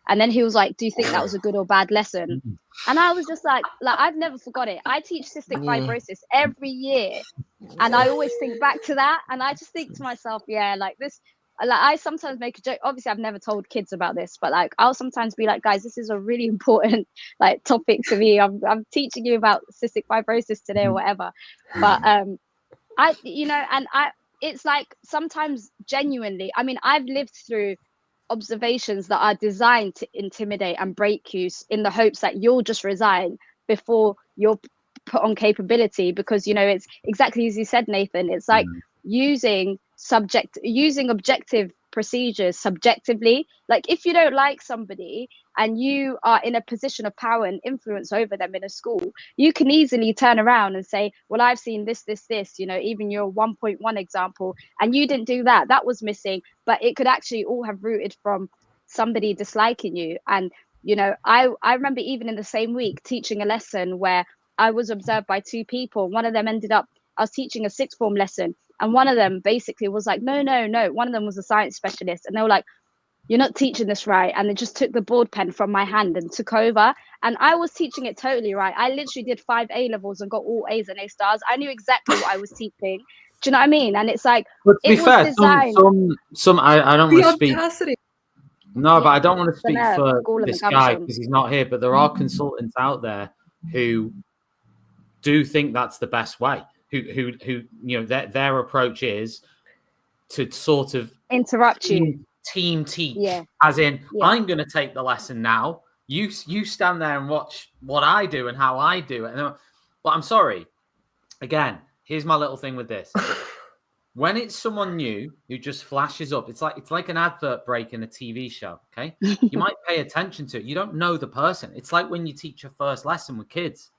And then he was like, do you think that was a good or bad lesson? And I was just like, I've never forgot it. I teach cystic fibrosis every year. And I always think back to that. And I just think to myself, yeah, like this, like I sometimes make a joke. Obviously, I've never told kids about this, but like I'll sometimes be like, guys, this is a really important like topic to me. I'm teaching you about cystic fibrosis today or whatever. But it's like sometimes genuinely, I mean, I've lived through observations that are designed to intimidate and break you in the hopes that you'll just resign before you're put on capability, because it's exactly as you said, Nathan. It's like using objective procedures subjectively. Like if you don't like somebody and you are in a position of power and influence over them in a school, you can easily turn around and say, well, I've seen this, even your 1.1 example, and you didn't do that. That was missing. But it could actually all have rooted from somebody disliking you. And, I remember even in the same week teaching a lesson where I was observed by two people. One of them I was teaching a sixth form lesson. And one of them basically was like, no. One of them was a science specialist. And they were like, you're not teaching this right. And they just took the board pen from my hand and took over. And I was teaching it totally right. I literally did 5 A levels and got all A's and A stars. I knew exactly what I was teaching. Do you know what I mean? And it's like, but to be fair, designed... I don't want to speak. No, but I don't want to speak nerve, for this guy because he's not here. But there are consultants out there who do think that's the best way. Who their approach is to sort of interrupt you, team teach, as in I'm going to take the lesson now. You stand there and watch what I do and how I do it. But I'm sorry. Again, here's my little thing with this. When it's someone new who just flashes up, it's like an advert break in a TV show. Okay, you might pay attention to it. You don't know the person. It's like when you teach your first lesson with kids.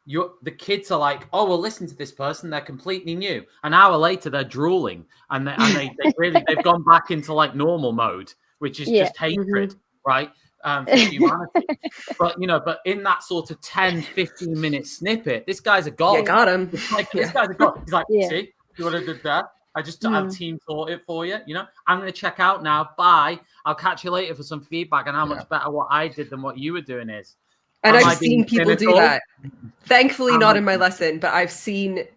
The kids are like, oh, well, listen to this person. They're completely new. An hour later, they're drooling, and they've gone back into like normal mode, which is just hatred, right? For humanity. But in that sort of 10, 15-minute snippet, this guy's a god. Yeah, got him. This guy's a god. He's like, see, you would have did that. I've team taught it for you. I'm going to check out now. Bye. I'll catch you later for some feedback on how much better what I did than what you were doing is. And I've seen people do that. Thankfully, not in my lesson, but I've seen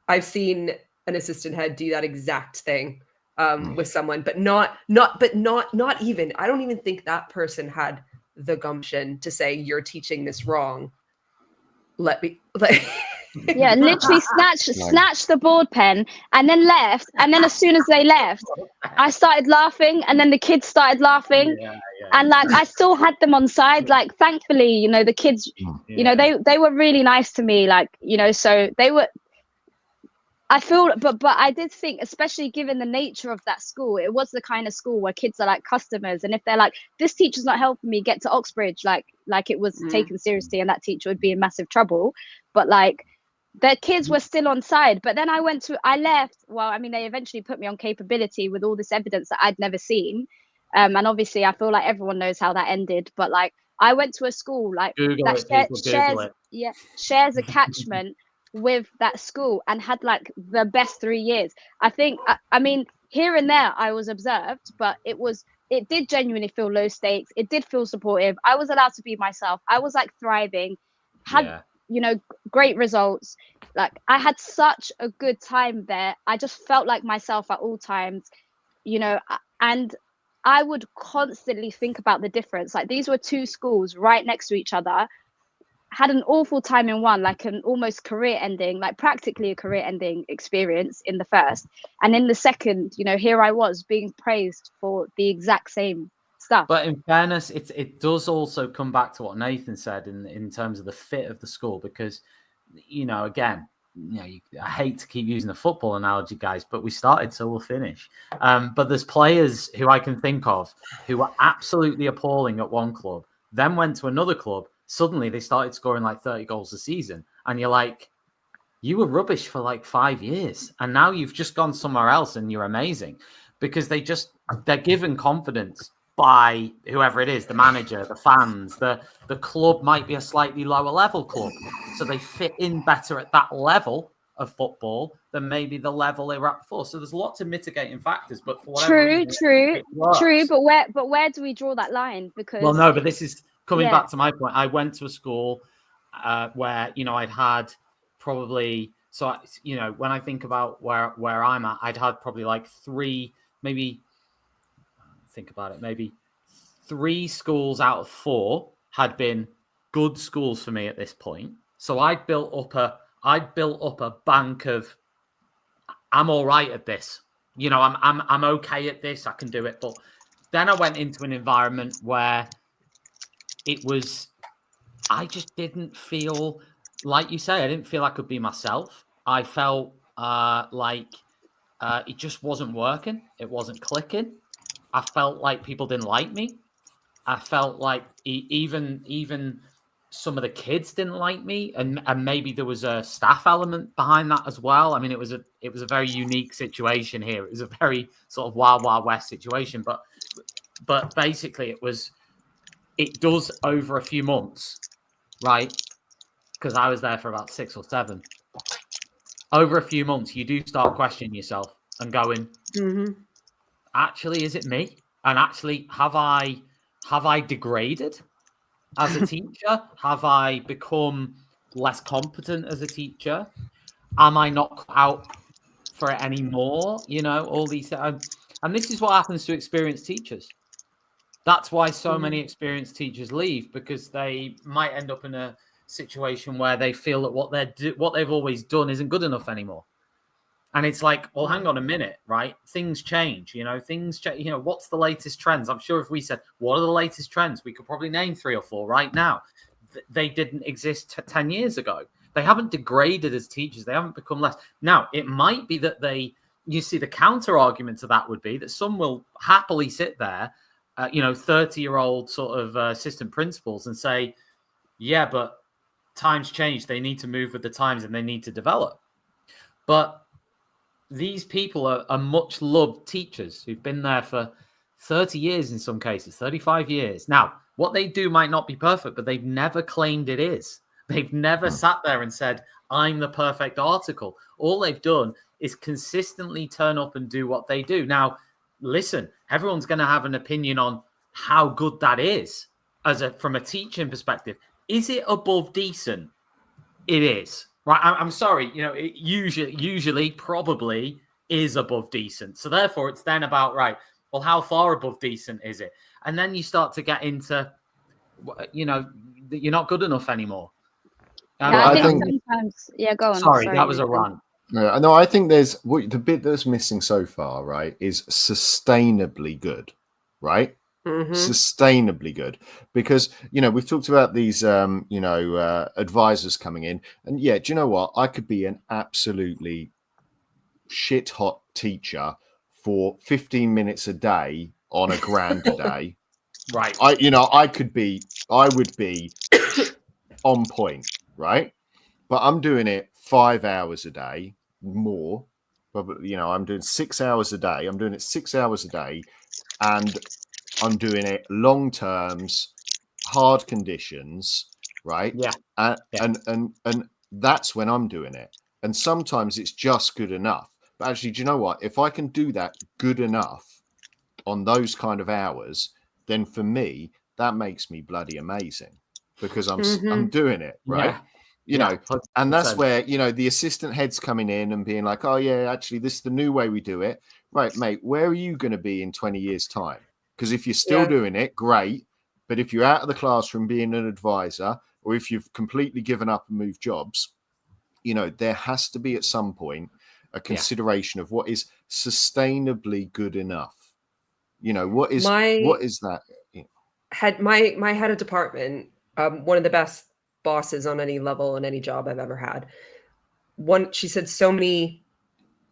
an assistant head do that exact thing with someone, but not even. I don't even think that person had the gumption to say, "You're teaching this wrong." Literally snatched the board pen and then left. And then as soon as they left, I started laughing, and then the kids started laughing. And like I still had them on side. Like thankfully, the kids, they were really nice to me. Like, so they were. I feel, but I did think, especially given the nature of that school, it was the kind of school where kids are like customers, and if they're like, this teacher's not helping me get to Oxbridge, like it was taken seriously, and that teacher would be in massive trouble. But like, the kids were still on side. But then I left. Well, I mean, they eventually put me on capability with all this evidence that I'd never seen. And obviously, I feel like everyone knows how that ended. But like, I went to a school like shares a catchment with that school and had like the best 3 years. I think. I mean, here and there, I was observed, but it did genuinely feel low stakes. It did feel supportive. I was allowed to be myself. I was like thriving. Great results. Like I had such a good time there. I just felt like myself at all times, and I would constantly think about the difference. Like these were two schools right next to each other. Had an awful time in one, like an almost career ending, like practically a career ending experience in the first. And in the second, here I was being praised for the exact same stuff. But in fairness, it does also come back to what Nathan said in terms of the fit of the school, because again, I hate to keep using the football analogy, guys, but we started, so we'll finish. But there's players who I can think of who were absolutely appalling at one club, then went to another club. Suddenly they started scoring like 30 goals a season, and you're like, you were rubbish for like 5 years, and now you've just gone somewhere else and you're amazing, because they're given confidence by whoever it is, the manager, the fans, the club might be a slightly lower level club. So they fit in better at that level of football than maybe the level they were at before. So there's lots of mitigating factures, but for whatever reason, it works. True. But where do we draw that line? Because well, no, but this is coming back to my point. I went to a school where, you know, I'd had probably, so, you know, when I think about where I'm at, I'd had probably like three, maybe, think about it, maybe 3 schools out of 4 had been good schools for me at this point. So I'd built up a bank of, I'm all right at this. You know, I'm okay at this. I can do it. But then I went into an environment where I just didn't feel, like you say, I didn't feel I could be myself. I felt like it just wasn't working. It wasn't clicking. I felt like people didn't like me. I felt like even some of the kids didn't like me, and maybe there was a staff element behind that as well. I mean, it was a very unique situation here. It was a very sort of wild west situation, but basically it does over a few months, right? Because I was there for about 6 or 7. Over a few months, you do start questioning yourself and going, actually, is it me? And actually, have I degraded as a teacher? Have I become less competent as a teacher? Am I not out for it anymore? You know, all these things. And this is what happens to experienced teachers. That's why so many experienced teachers leave, because they might end up in a situation where they feel that what they've always done isn't good enough anymore. And it's like, well, hang on a minute, right? Things change, you know, you know, what's the latest trends? I'm sure if we said, what are the latest trends? We could probably name 3 or 4 right now. They didn't exist 10 years ago. They haven't degraded as teachers. They haven't become less. Now, it might be that you see the counter argument to that would be that some will happily sit there, you know, 30-year-old sort of assistant principals and say, yeah, but times change. They need to move with the times and they need to develop. But these people are much loved teachers who've been there for 30 years in some cases, 35 years. Now, what they do might not be perfect, but they've never claimed it is. They've never sat there and said, I'm the perfect article. All they've done is consistently turn up and do what they do. Now, listen, everyone's going to have an opinion on how good that is from a teaching perspective. Is it above decent? It is. Right, I'm sorry, you know, it usually probably is above decent. So therefore, it's then about, right, well, how far above decent is it? And then you start to get into, you know, you're not good enough anymore. I think sometimes, go on. Sorry, that was a rant. No, I think the bit that's missing so far, right, is sustainably good, right? Sustainably good, because, you know, we've talked about these you know, advisors coming in, and do you know what, I could be an absolutely shit hot teacher for 15 minutes a day on a grand a day, right? I would be on point, right? But I'm doing it 5 hours a day more, but, you know, I'm doing 6 hours a day. I'm doing it 6 hours a day, and I'm doing it long terms, hard conditions, right? Yeah. And that's when I'm doing it. And sometimes it's just good enough. But actually, do you know what? If I can do that good enough on those kind of hours, then for me, that makes me bloody amazing, because I'm doing it, right? Yeah. You know, 100%. And that's where, you know, the assistant head's coming in and being like, oh yeah, actually, this is the new way we do it. Right, mate, where are you going to be in 20 years' time? Because if you're still doing it, great. But if you're out of the classroom being an advisor, or if you've completely given up and moved jobs, you know, there has to be at some point a consideration of what is sustainably good enough. You know, what is that? My head of department, one of the best bosses on any level in any job I've ever had. She said so many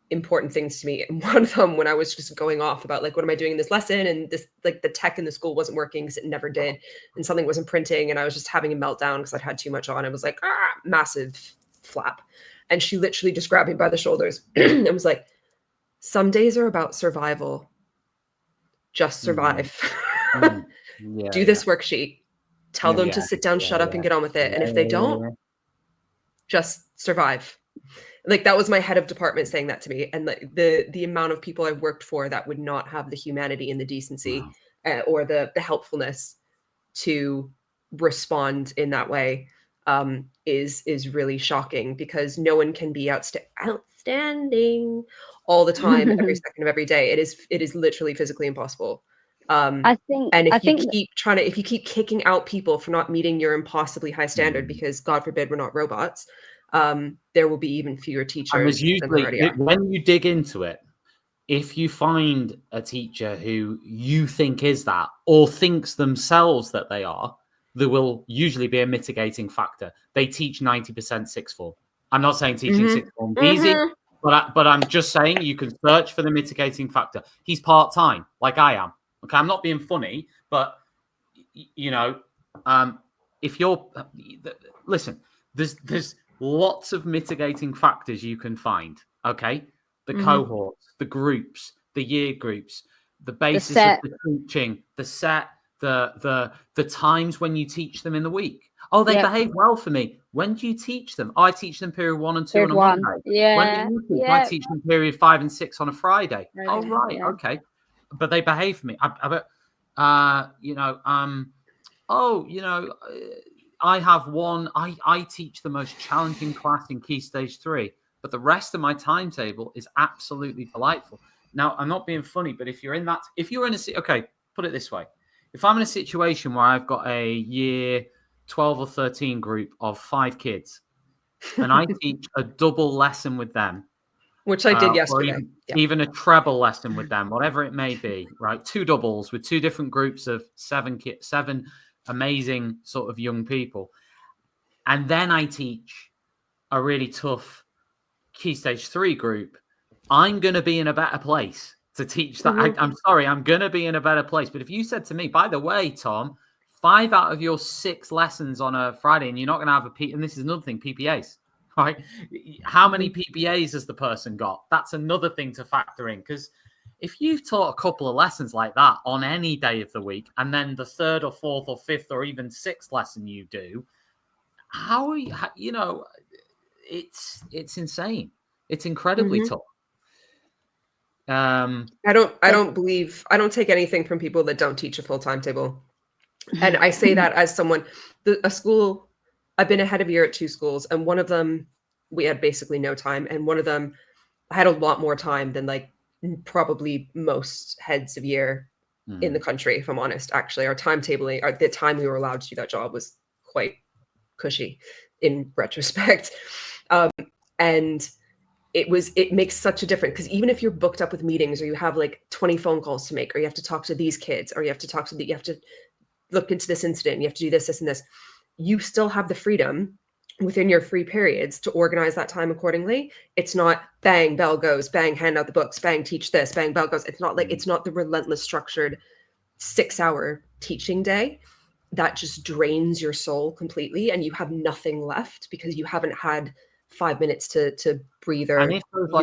important things to me, and one of them, when I was just going off about, like, what am I doing in this lesson, and this, like, the tech in the school wasn't working because it never did, and something wasn't printing, and I was just having a meltdown because I'd had too much on. I was like, massive flap. And she literally just grabbed me by the shoulders and was like, some days are about survival. Just survive. Do this worksheet. Tell them to Yeah, sit down, shut up, and get on with it. And if yeah, they don't, just survive. Like, that was my head of department saying that to me. And like the amount of people I've worked for that would not have the humanity and the decency or the helpfulness to respond in that way is really shocking, because no one can be outstanding all the time, every second of every day. It is literally physically impossible. I think, and if I you think if you keep kicking out people for not meeting your impossibly high standard, because God forbid we're not robots, there will be even fewer teachers. And there's than there usually, already are. when you dig into it, if you find a teacher who you think is that, or thinks themselves that they are, there will usually be a mitigating factor. They teach 90% sixth form. I'm not saying teaching sixth form is easy, but I'm just saying you can search for the mitigating factor. He's part-time, like I am. Okay, I'm not being funny, but you know, if you're listen, there's lots of mitigating factors you can find. Okay, the cohorts, the groups, the year groups, the basis of the teaching, the set, the times when you teach them in the week. Oh, they behave well for me. When do you teach them? I teach them period 1 and 2 period on a one. Monday. Yeah. When do you teach? I teach them period 5 and 6 on a Friday. Oh, right, Yeah. okay. But they behave for me. I have one. I teach the most challenging class in Key Stage 3, but the rest of my timetable is absolutely delightful. Now, I'm not being funny, but if you're in okay, put it this way. If I'm in a situation where I've got a year 12 or 13 group of 5 kids, and I teach a double lesson with them, which I did yesterday, or even a treble lesson with them, whatever it may be, right? 2 doubles with 2 different groups of 7 amazing sort of young people. And then I teach a really tough Key Stage 3 group. I'm going to be in a better place to teach that. I'm sorry, I'm going to be in a better place. But if you said to me, by the way, Tom, 5 out of your 6 lessons on a Friday, and you're not going to have and this is another thing, PPAs, right? How many PPAs has the person got? That's another thing to factor in, because if you've taught a couple of lessons like that on any day of the week, and then the 3rd or 4th or 5th or even 6th lesson you do, how are you, it's insane. It's incredibly tough. I don't take anything from people that don't teach a full timetable. And I say that as someone, a school, I've been ahead of year at 2 schools, and one of them, we had basically no time. And one of them, I had a lot more time than like probably most heads of year in the country, if I'm honest. Actually, our timetabling, the time we were allowed to do that job was quite cushy in retrospect. And it makes such a difference, because even if you're booked up with meetings, or you have like 20 phone calls to make, or you have to talk to these kids, or you have to look into this incident, you have to do this and this, you still have the freedom within your free periods to organize that time accordingly. It's not bang, bell goes, bang, hand out the books, bang, teach this, bang, bell goes. It's not like, it's not the relentless structured 6-hour teaching day that just drains your soul completely, and you have nothing left because you haven't had 5 minutes to breathe or use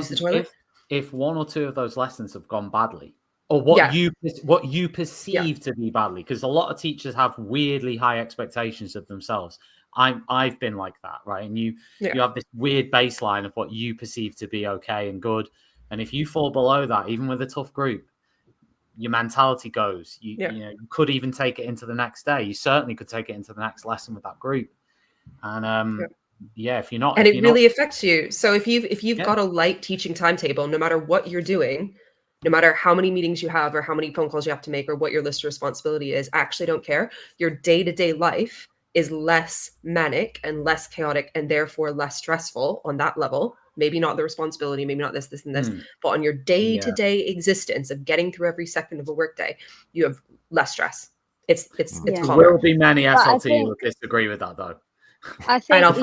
the toilet. If 1 or 2 of those lessons have gone badly, or what you perceive to be badly, because a lot of teachers have weirdly high expectations of themselves. I've been like that, right? And you have this weird baseline of what you perceive to be okay and good, and if you fall below that, even with a tough group, your mentality goes. You could even take it into the next day. You certainly could take it into the next lesson with that group, and if you're not, and it really affects you. So if you've got a light teaching timetable, no matter what you're doing, no matter how many meetings you have or how many phone calls you have to make or what your list of responsibility is, actually don't care. Your day-to-day life is less manic and less chaotic, and therefore less stressful on that level. Maybe not the responsibility, maybe not this and this, but on your day-to-day existence of getting through every second of a workday, you have less stress. It's There calmer. will be many SLT who will disagree with that, though. I think, them.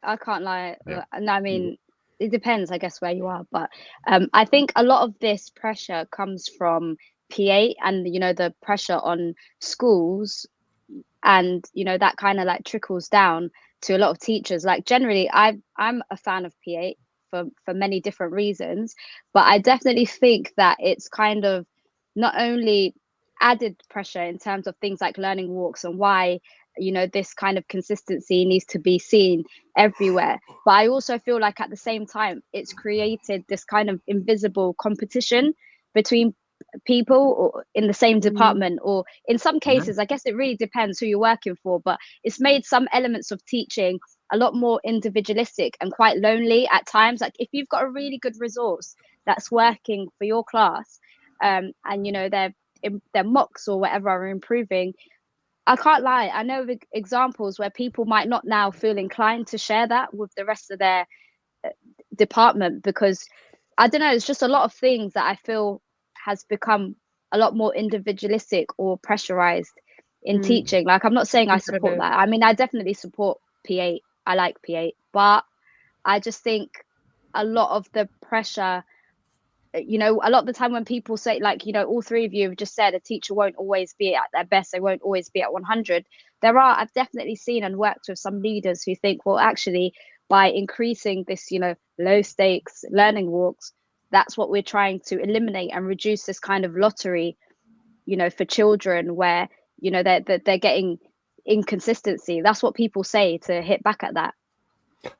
I can't lie. No, I mean, it depends, I guess, where you are. But I think a lot of this pressure comes from PA and, the pressure on schools, and, that kind of like trickles down to a lot of teachers. Like, generally, I'm a fan of PA for many different reasons, but I definitely think that it's kind of not only added pressure in terms of things like learning walks and why, you know, this kind of consistency needs to be seen everywhere. But I also feel like at the same time, it's created this kind of invisible competition between people or in the same department, or in some cases, I guess it really depends who you're working for, but it's made some elements of teaching a lot more individualistic and quite lonely at times. Like if you've got a really good resource that's working for your class, and you know their mocks or whatever are improving, I can't lie, I know of examples where people might not now feel inclined to share that with the rest of their department, because I don't know, it's just a lot of things that I feel has become a lot more individualistic or pressurized in teaching. Like I'm not saying I support that. I mean, I definitely support P8. I like P8, but I just think a lot of the pressure, you know, a lot of the time when people say, like, you know, all three of you have just said a teacher won't always be at their best, they won't always be at 100. I've definitely seen and worked with some leaders who think, well, actually, by increasing this, you know, low stakes learning walks, that's what we're trying to eliminate and reduce this kind of lottery, you know, for children where, you know, they're getting inconsistency. That's what people say to hit back at that.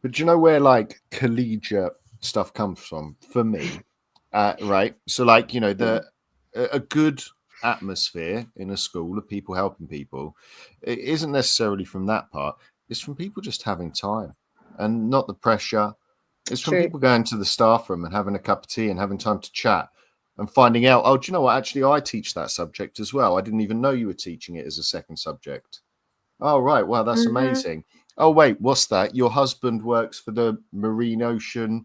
But do you know where like collegiate stuff comes from for me? Right. So like, you know, a good atmosphere in a school of people helping people, it isn't necessarily from that part. It's from people just having time and not the pressure. It's from people going to the staff room and having a cup of tea and having time to chat and finding out, oh, do you know what? Actually, I teach that subject as well. I didn't even know you were teaching it as a second subject. Oh, right. Wow, that's amazing. Oh, wait, what's that? Your husband works for the Marine Ocean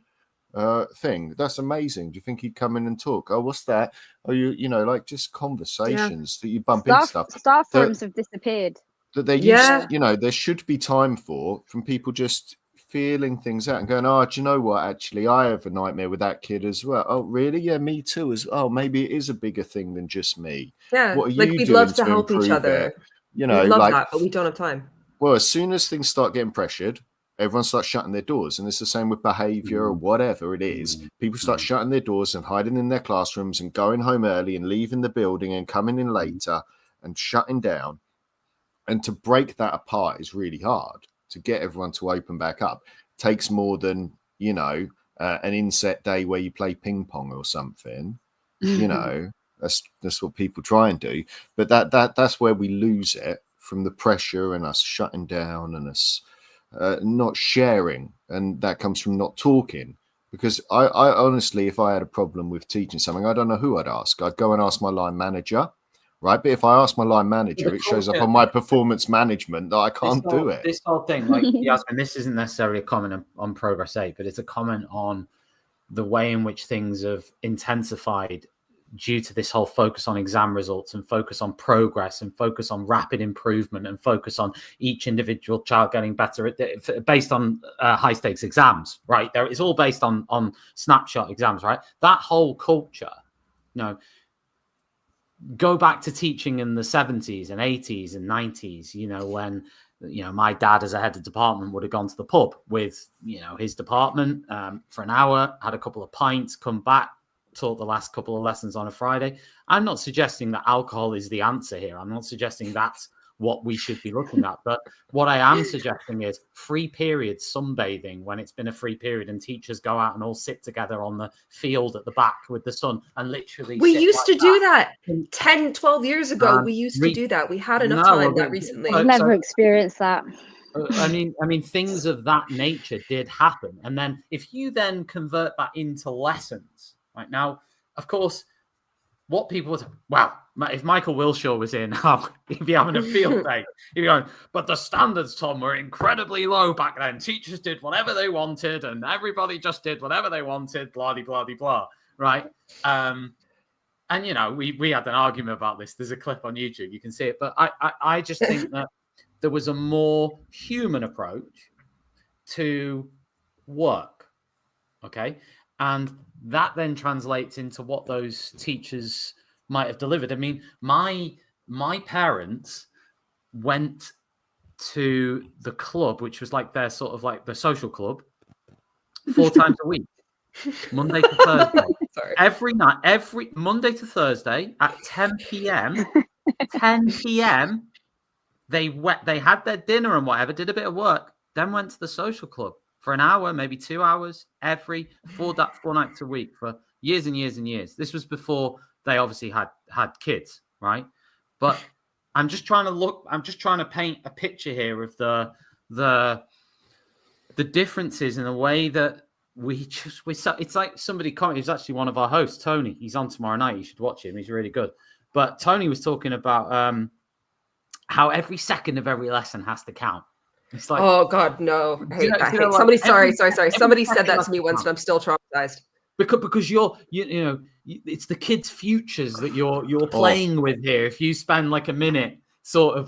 thing. That's amazing. Do you think he'd come in and talk? Oh, what's that? Oh, you know, like just conversations that you bump into stuff. Staff rooms have disappeared. That they used, you know, there should be time from people just feeling things out and going, oh, do you know what? Actually, I have a nightmare with that kid as well. Oh, really? Yeah, me too. Oh, maybe it is a bigger thing than just me. Yeah, what are like you we'd doing love to help each other. It? You know, we'd love like that, but we don't have time. Well, as soon as things start getting pressured, everyone starts shutting their doors, and it's the same with behavior or whatever it is. People start shutting their doors and hiding in their classrooms and going home early and leaving the building and coming in later and shutting down. And to break that apart is really hard. To get everyone to open back up takes more than, you know, an inset day where you play ping pong or something. You know, that's what people try and do. But that's where we lose it, from the pressure and us shutting down and us not sharing. And that comes from not talking. Because I honestly, if I had a problem with teaching something, I don't know who I'd ask. I'd go and ask my line manager. Right, but if I ask my line manager, it shows up on my performance management that I can't do it. This whole thing, like Yasmin, this isn't necessarily a comment on Progress 8, but it's a comment on the way in which things have intensified due to this whole focus on exam results and focus on progress and focus on rapid improvement and focus on each individual child getting better based on high stakes exams, right? It's all based on snapshot exams, right? That whole culture, you know, go back to teaching in the 70s and 80s and 90s, you know, when, you know, my dad as a head of department would have gone to the pub with, you know, his department for an hour, had a couple of pints, come back, taught the last couple of lessons on a Friday. I'm not suggesting that alcohol is the answer here. I'm not suggesting that's what we should be looking at. But what I am suggesting is free periods, sunbathing when it's been a free period, and teachers go out and all sit together on the field at the back with the sun and literally. We used to do that 10, 12 years ago. We used to do that. We had enough time that recently. I've never experienced that. I mean, things of that nature did happen. And then if you then convert that into lessons, right now, of course, what people would, wow, if Michael Wilshaw was in, he'd be having a field day. He'd be going, but the standards, Tom, were incredibly low back then. Teachers did whatever they wanted and everybody just did whatever they wanted, blah, blah, blah, blah, right? And, you know, we had an argument about this. There's a clip on YouTube. You can see it. But I just think that there was a more human approach to work, okay? And that then translates into what those teachers might have delivered. I mean, my parents went to the club, which was like their sort of like the social club, 4 times a week. Monday to Thursday. Sorry. Every night, every Monday to Thursday at 10 p.m. 10 p.m. They had their dinner and whatever, did a bit of work, then went to the social club for an hour, maybe 2 hours every 4 nights a week for years and years and years. This was before they obviously had kids, right? But I'm just trying to paint a picture here of the differences in the way that it's like somebody commented. He's actually one of our hosts, Tony. He's on tomorrow night. You should watch him. He's really good. But Tony was talking about how every second of every lesson has to count. It's like, oh God, no! I hate somebody. Sorry. Somebody said that to me once, and I'm still traumatized. Because it's the kids' futures that you're playing with here. If you spend like a minute, sort of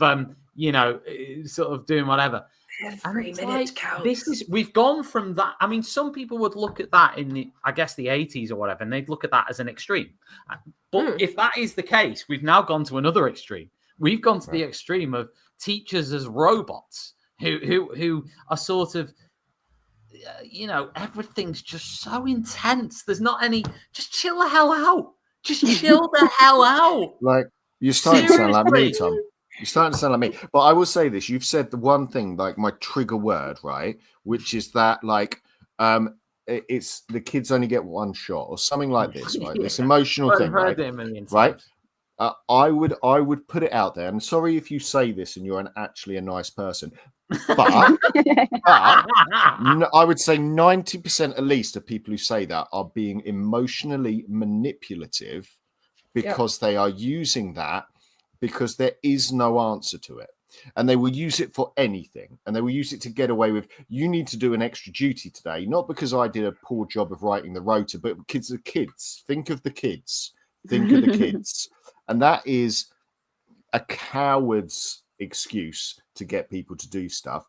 doing whatever. Every minute counts. We've gone from that. I mean, some people would look at that in the 80s or whatever, and they'd look at that as an extreme. But if that is the case, we've now gone to another extreme. We've gone to the extreme of teachers as robots who are sort of, everything's just so intense. There's not any. Just chill the hell out. Just chill the hell out. Like, you're starting to sound like me, Tom. You're starting to sound like me. But I will say this. You've said the one thing, like my trigger word, right? Which is that, like, it's the kids only get one shot or something like this, right? This emotional thing, right? I would put it out there. I'm sorry if you say this and you're actually a nice person. But I would say 90% at least of people who say that are being emotionally manipulative because they are using that because there is no answer to it. And they will use it for anything. And they will use it to get away with, you need to do an extra duty today, not because I did a poor job of writing the rota, but kids are kids. Think of the kids. Think of the kids. And that is a coward's excuse to get people to do stuff.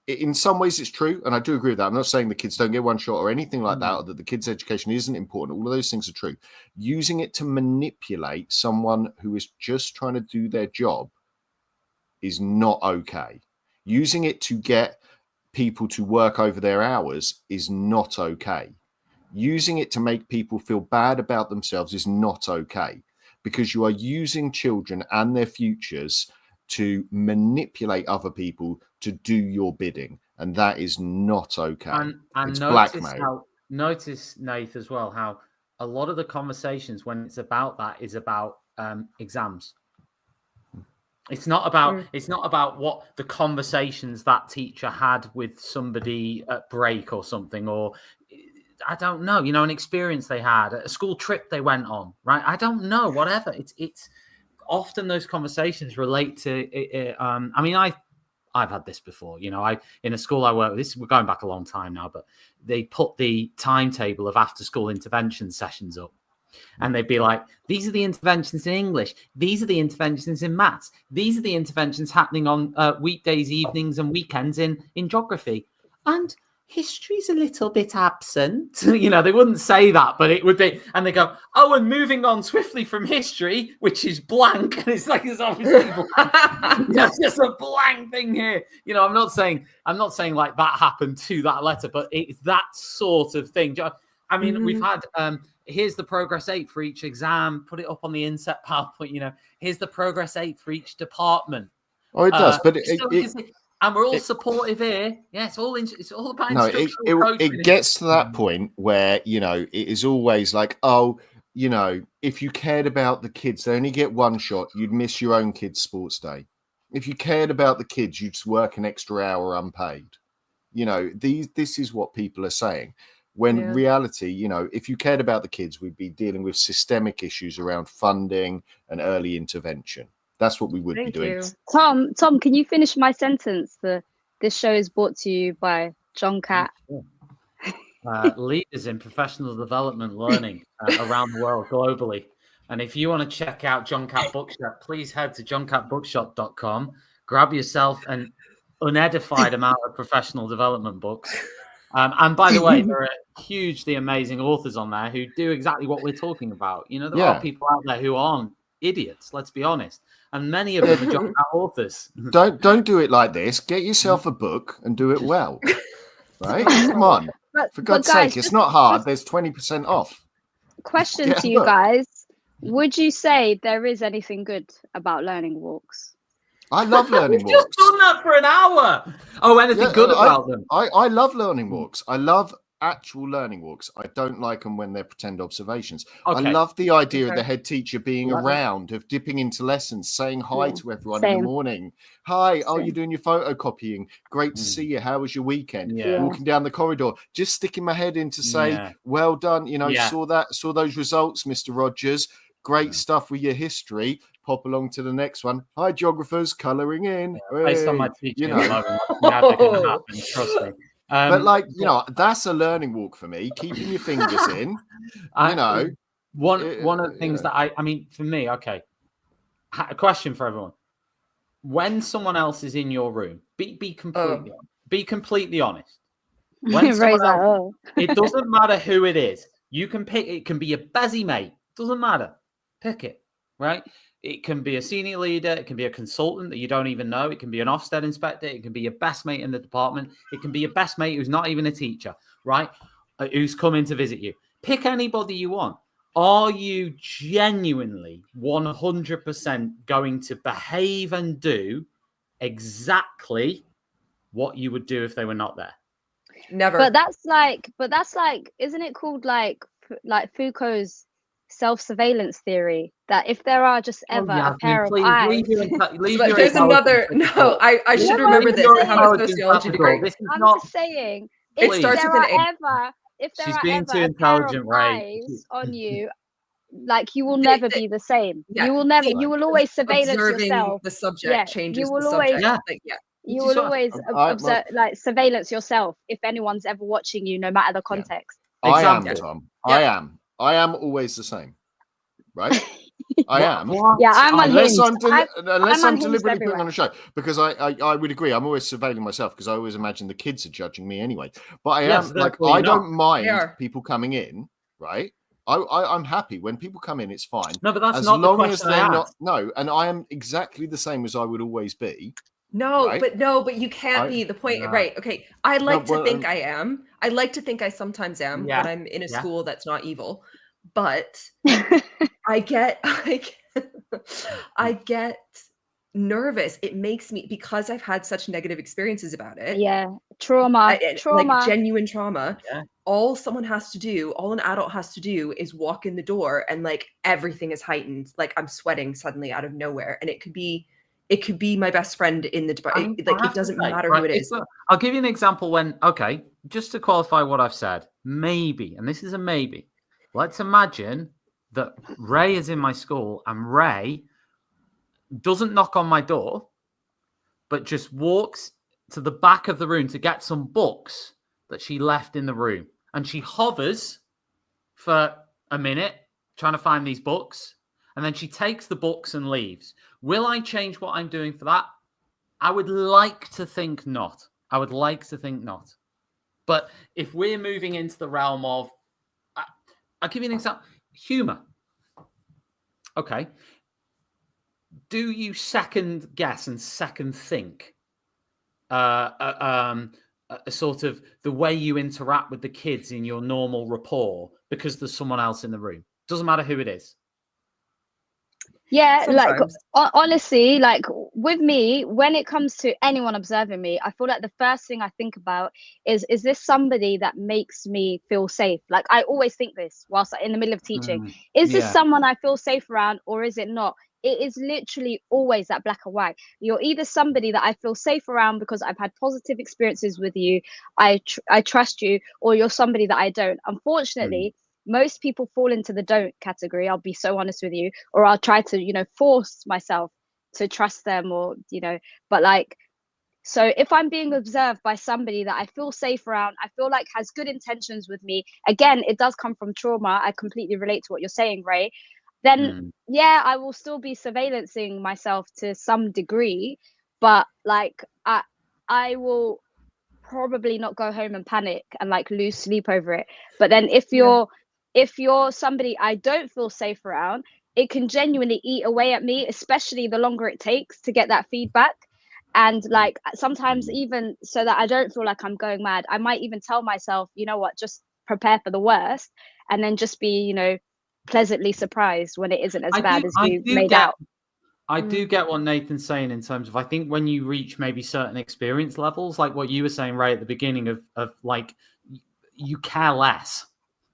In some ways, it's true. And I do agree with that. I'm not saying the kids don't get one shot or anything like that, or that the kids' education isn't important. All of those things are true. Using it to manipulate someone who is just trying to do their job is not okay. Using it to get people to work over their hours is not okay. Using it to make people feel bad about themselves is not okay, because you are using children and their futures to manipulate other people to do your bidding, and that is not okay. And it's blackmail. Notice, Nath, as well, how a lot of the conversations when it's about that is about exams. It's not about what the conversations that teacher had with somebody at break or something, or I don't know, an experience they had, a school trip they went on, right? I don't know, whatever. It's often those conversations relate to. I mean, I've had this before. In a school I work with, we're going back a long time now, but they put the timetable of after school intervention sessions up. And they'd be like, these are the interventions in English. These are the interventions in maths. These are the interventions happening on weekdays, evenings and weekends in geography. And history's a little bit absent. They wouldn't say that, but it would be. And they go, oh, and moving on swiftly from history, which is blank. And it's like, it's obviously that's just a blank thing here. I'm not saying like that happened to that letter, but it's that sort of thing. I mean, we've had, here's the progress 8 for each exam, put it up on the inset PowerPoint, here's the progress 8 for each department. Oh, it does, but and we're all supportive here. Yeah, it's all about instructional coaching. It gets to that point where, it is always like, oh, if you cared about the kids, they only get one shot, you'd miss your own kid's sports day. If you cared about the kids, you'd just work an extra hour unpaid. This is what people are saying. When reality, if you cared about the kids, we'd be dealing with systemic issues around funding and early intervention. That's what we would be doing. Tom, can you finish my sentence? This show is brought to you by John Catt. Leaders in professional development learning around the world, globally. And if you want to check out John Catt Bookshop, please head to johncattbookshop.com. Grab yourself an unedified amount of professional development books. And by the way, there are hugely amazing authors on there who do exactly what we're talking about. There are people out there who aren't idiots, let's be honest. And many of them are John Catt authors. Don't do it like this. Get yourself a book and do it well. Right? Come on. But, For God's guys, sake, it's just- not hard. just- There's 20% off. Question Get to a you book. guys: would you say there is anything good about learning walks? I love learning We've just walks. done that for an hour. Oh, anything good about them? I love learning walks. I love actual learning walks. I don't like them when they're pretend observations. Okay. I love the idea of Okay. the head teacher being Love it. around, of dipping into lessons, saying hi Yeah, to everyone in same. the morning. Hi, oh, Same. you're doing your photocopying. Great to Mm. see you. How was your weekend? Yeah. Walking down the corridor, just sticking my head in to say, Yeah. well done. You know, Yeah. saw those results, Mr. Rogers. Great Yeah. stuff with your history. Pop along to the next one. Hi, geographers, colouring in. Based on my Hey, teaching, you know. at the moment, never going to happen. Trust me. But like, you know, that's a learning walk for me. Keeping your fingers in, you know. One of the things yeah. that I mean, for me, okay. A question for everyone: when someone else is in your room, be completely honest. When Ray's someone like, else, oh. it doesn't matter who it is. You can pick. It can be a busy mate. Doesn't matter. Pick it. Right. It can be a senior leader. It can be a consultant that you don't even know. It can be an Ofsted inspector. It can be your best mate in the department. It can be your best mate who's not even a teacher, right? Who's coming to visit you. Pick anybody you want. Are you genuinely 100% going to behave and do exactly what you would do if they were not there? Never. But that's like, isn't it called like Foucault's self-surveillance theory, that if there are just ever a pair of eyes, But there's another. No, I should remember this. I have a sociology degree. I'm just saying, It if starts there with are an A. ever, if there She's are being ever too a pair of intelligent, Ray. eyes on you, like you will never be the same. Yeah. You will never. You will always surveillance Observing yourself. the subject Yeah, changes you will the always. subject. Like, yeah. You will always observe, like surveillance yourself if anyone's ever watching you, no matter the context. I am, Example. Tom. Yeah. I am always the same. Right? I am. Yeah, I'm Unless unhinged. unless I'm unhinged deliberately putting everywhere. on a show, because I would agree. I'm always surveilling myself because I always imagine the kids are judging me anyway. But I Yes, am like, therefore I you're don't not. mind They are. people coming in, right? I'm happy when people come in. It's fine. No, but that's as not the long as question I they're not. asked. No, and I am exactly the same as I would always be. No, Right? but you can't be the point. No. Right. Okay. I like No, to think I am. I like to think I sometimes am Yeah. when I'm in a Yeah. school that's not evil. But I get nervous. It makes me, because I've had such negative experiences about it. Yeah, trauma. Like genuine trauma. Yeah. All someone has to do, all an adult has to do is walk in the door and like everything is heightened. Like I'm sweating suddenly out of nowhere. And it could be my best friend in the department. Like it doesn't matter who it is. I'll give you an example when, okay, just to qualify what I've said, maybe, and this is a maybe, let's imagine that Ray is in my school and Ray doesn't knock on my door, but just walks to the back of the room to get some books that she left in the room. And she hovers for a minute trying to find these books. And then she takes the books and leaves. Will I change what I'm doing for that? I would like to think not. But if we're moving into the realm of, I'll give you an example. Humor. Okay. Do you second guess and second think sort of the way you interact with the kids in your normal rapport because there's someone else in the room? Doesn't matter who it is. Yeah, Sometimes. like honestly, like with me, when it comes to anyone observing me, I feel like the first thing I think about is this somebody that makes me feel safe? Like I always think this whilst in the middle of teaching. Is this someone I feel safe around or is it not? It is literally always that black and white. You're either somebody that I feel safe around because I've had positive experiences with you, I trust you, or you're somebody that I don't. Unfortunately, most people fall into the don't category. I'll be so honest with you, or I'll try to, force myself to trust them or, but like, so if I'm being observed by somebody that I feel safe around, I feel like has good intentions with me, again, it does come from trauma. I completely relate to what you're saying, Ray. Then, yeah, I will still be surveillancing myself to some degree, but like, I will probably not go home and panic and like lose sleep over it. But then if you're somebody I don't feel safe around, it can genuinely eat away at me, especially the longer it takes to get that feedback. And like sometimes even so that I don't feel like I'm going mad, I might even tell myself, you know what, just prepare for the worst, and then just be, you know, pleasantly surprised when it isn't as bad as you made out. I do get what Nathan's saying in terms of, I think when you reach maybe certain experience levels, like what you were saying right at the beginning of like, you care less,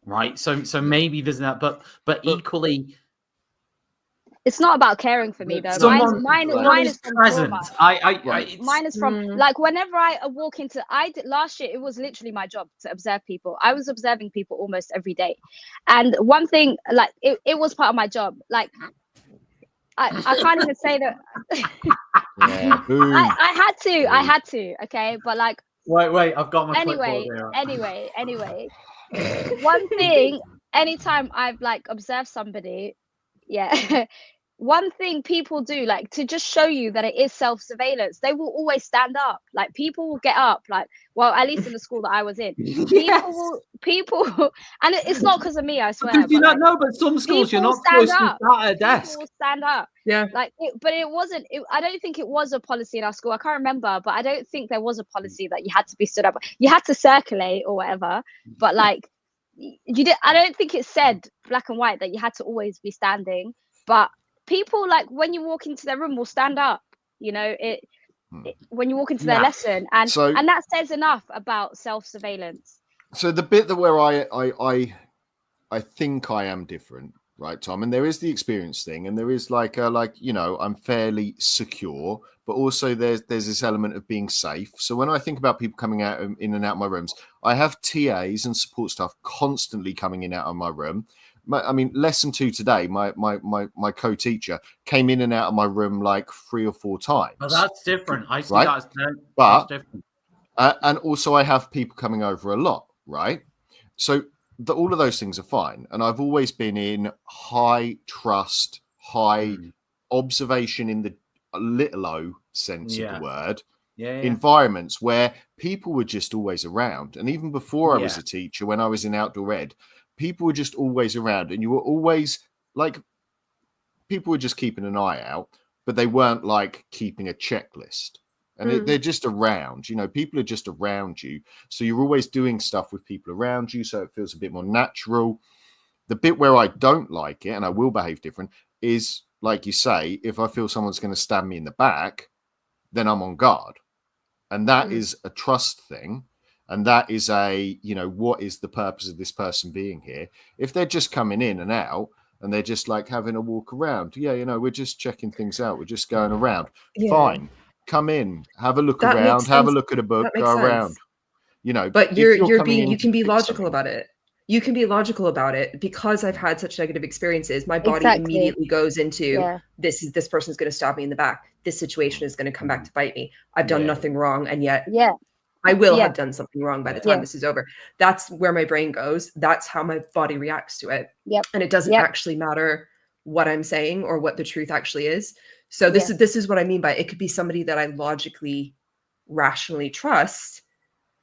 right? So maybe there's that, but equally, it's not about caring for me though. Mine is from present. trauma. Mine is from like whenever I walk into, last year it was literally my job to observe people. I was observing people almost every day, and one thing like it was part of my job. Like I can't even say that. I had to. Okay, but like wait, I've got my anyway. One thing, anytime I've like observed somebody, yeah. One thing people do, like to just show you that it is self-surveillance, they will always stand up. Like people will get up, like, well, at least in the school that I was in, people and it's not because of me, I swear. You don't know, but some schools you're not supposed to start at a desk. People will stand up. Yeah. Like, but it wasn't. I don't think it was a policy in our school. I can't remember, but I don't think there was a policy that you had to be stood up. You had to circulate or whatever, but like you did. I don't think it said black and white that you had to always be standing, but people like when you walk into their room will stand up, you know, when you walk into their lesson, and that says enough about self-surveillance. So the bit that where I think I am different, right, Tom, and there is the experience thing, and there is like you know, I'm fairly secure, but also there's this element of being safe. So when I think about people coming out in and out of my rooms, I have TAs and support staff constantly coming in and out of my room. I mean, lesson 2 today, my co-teacher came in and out of my room like 3 or 4 times. But that's different. I see right? That's different. And also I have people coming over a lot, right? So all of those things are fine. And I've always been in high trust, high observation in the little o sense of the word, environments where people were just always around. And even before I was a teacher, when I was in outdoor ed, people were just always around, and you were always like, people were just keeping an eye out, but they weren't like keeping a checklist. And they're just around, you know, people are just around you. So you're always doing stuff with people around you. So it feels a bit more natural. The bit where I don't like it, and I will behave different, is like you say, if I feel someone's going to stab me in the back, then I'm on guard. And that is a trust thing. And that is you know, what is the purpose of this person being here? If they're just coming in and out and they're just like having a walk around, you know, we're just checking things out. We're just going around. Fine. Come in, have a look around, have a look at a book, go around, you know. But you can be logical about it. You can be logical about it because I've had such negative experiences. My body immediately goes into this person's going to stab me in the back. This situation is going to come back to bite me. I've done nothing wrong. And yet I will have done something wrong by the time this is over. That's where my brain goes. That's how my body reacts to it. And it doesn't actually matter what I'm saying or what the truth actually is. So this is what I mean by it could be somebody that I logically, rationally trust,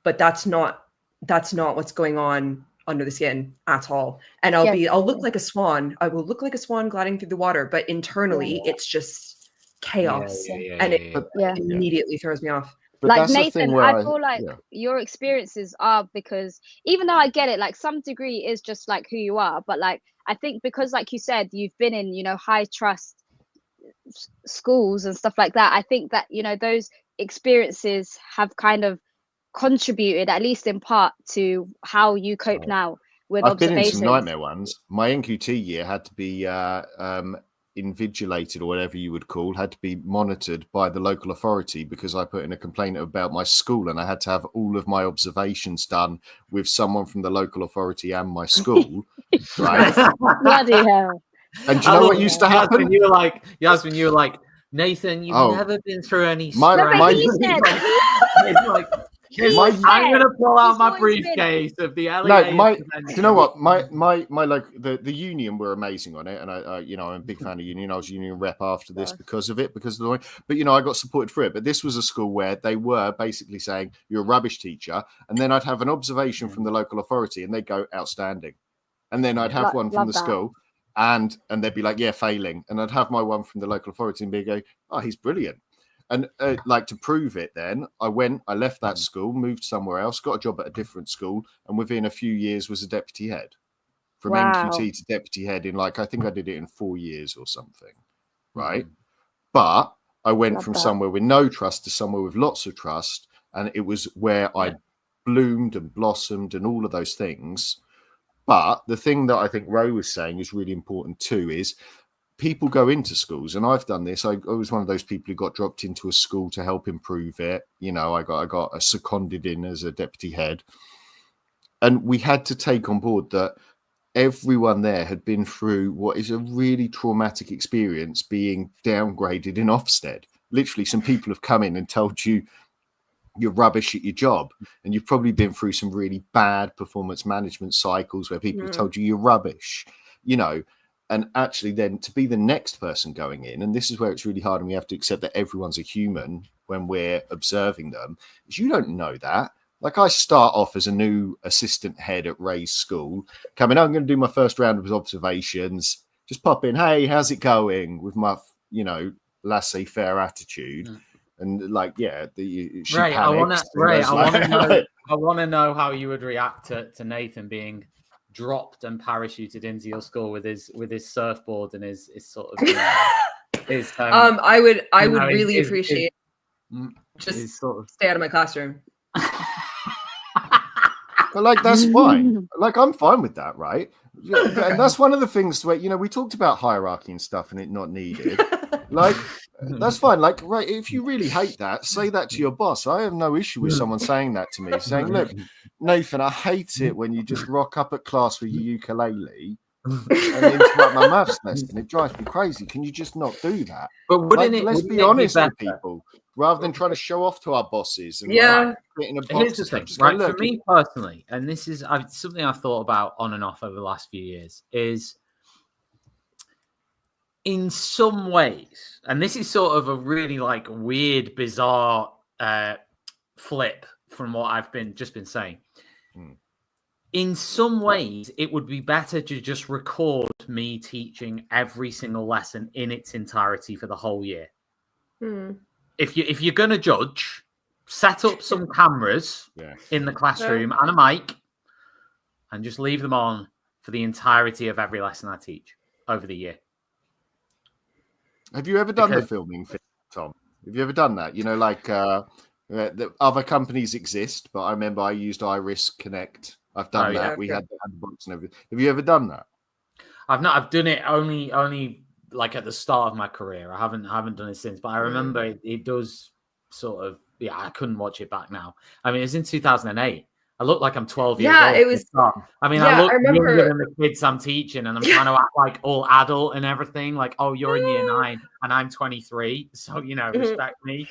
but that's not what's going on under the skin at all. And I'll look like a swan. I will look like a swan gliding through the water, but internally it's just chaos. And it immediately throws me off. But like Nathan, I feel like your experiences are, because even though I get it, like some degree is just like who you are, but like I think because like you said, you've been in, you know, high trust schools and stuff like that, I think that, you know, those experiences have kind of contributed, at least in part, to how you cope now with observations. I've been in some nightmare ones. My NQT year had to be invigilated, or whatever you would call, had to be monitored by the local authority because I put in a complaint about my school, and I had to have all of my observations done with someone from the local authority and my school. Right? Bloody hell. And do you know what used to happen? Yasmin, you were like, Nathan, you've never been through any I'm going to pull out my briefcase of the LA. Do you know what? My like the union were amazing on it, and I you know, I'm a big fan of union. I was union rep after this because of the but you know, I got supported for it. But this was a school where they were basically saying you're a rubbish teacher, and then I'd have an observation from the local authority, and they'd go outstanding, and then I'd have one from the school. And they'd be like, yeah, failing. And I'd have my one from the local authority and be go, oh, he's brilliant. And like to prove it, then I left that school, moved somewhere else, got a job at a different school, and within a few years was a deputy head. From Wow. NQT to deputy head in like, I think I did it in 4 years or something, right? But I went Love from that. somewhere with no trust to somewhere with lots of trust, and it was where I bloomed and blossomed and all of those things. But the thing that I think Ro was saying is really important too is people go into schools, and I've done this. I was one of those people who got dropped into a school to help improve it. You know, I got seconded in as a deputy head, and we had to take on board that everyone there had been through what is a really traumatic experience, being downgraded in Ofsted. Literally, some people have come in and told you you're rubbish at your job, and you've probably been through some really bad performance management cycles where people have told you you're rubbish, you know. And actually then to be the next person going in, and this is where it's really hard, and we have to accept that everyone's a human when we're observing them, is you don't know that. Like, I start off as a new assistant head at Ray's school, coming, I'm going to do my first round of observations, just pop in, hey, how's it going, with my, you know, laissez-faire attitude. And like, yeah, she Ray, I want panics. to know how you would react to Nathan being dropped and parachuted into your school with his surfboard and his sort of I would really appreciate just sort of stay out of my classroom. But like, that's fine. Like, I'm fine with that, right? And that's one of the things where, you know, we talked about hierarchy and stuff and it not needed. Like, that's fine. Like, right, if you really hate that, say that to your boss. I have no issue with someone saying that to me, saying, look, Nathan, I hate it when you just rock up at class with your ukulele and interrupt my maths lesson. It drives me crazy. Can you just not do that? But Let's be honest with people, rather than trying to show off to our bosses. And in a box. Here's the thing, right? For me personally, and this is something I've thought about on and off over the last few years, is in some ways, and this is sort of a really like weird, bizarre flip from what I've just been saying. In some ways, it would be better to just record me teaching every single lesson in its entirety for the whole year. If you're going to judge, set up some cameras in the classroom and a mic, and just leave them on for the entirety of every lesson I teach over the year. Have you ever done the filming, Tom? Have you ever done that? You know, like the other companies exist, but I remember I used Iris Connect. I've done that. Okay. We had the box and everything. Have you ever done that? I've not. I've done it only like at the start of my career. I haven't done it since. But I remember it does sort of. Yeah, I couldn't watch it back now. I mean, it was in 2008. I look like I'm 12 years old. Yeah, it was. I mean, I look younger than the kids I'm teaching, and I'm trying to act like all adult and everything. Like, oh, you're in year 9, and I'm 23, so you know, respect me.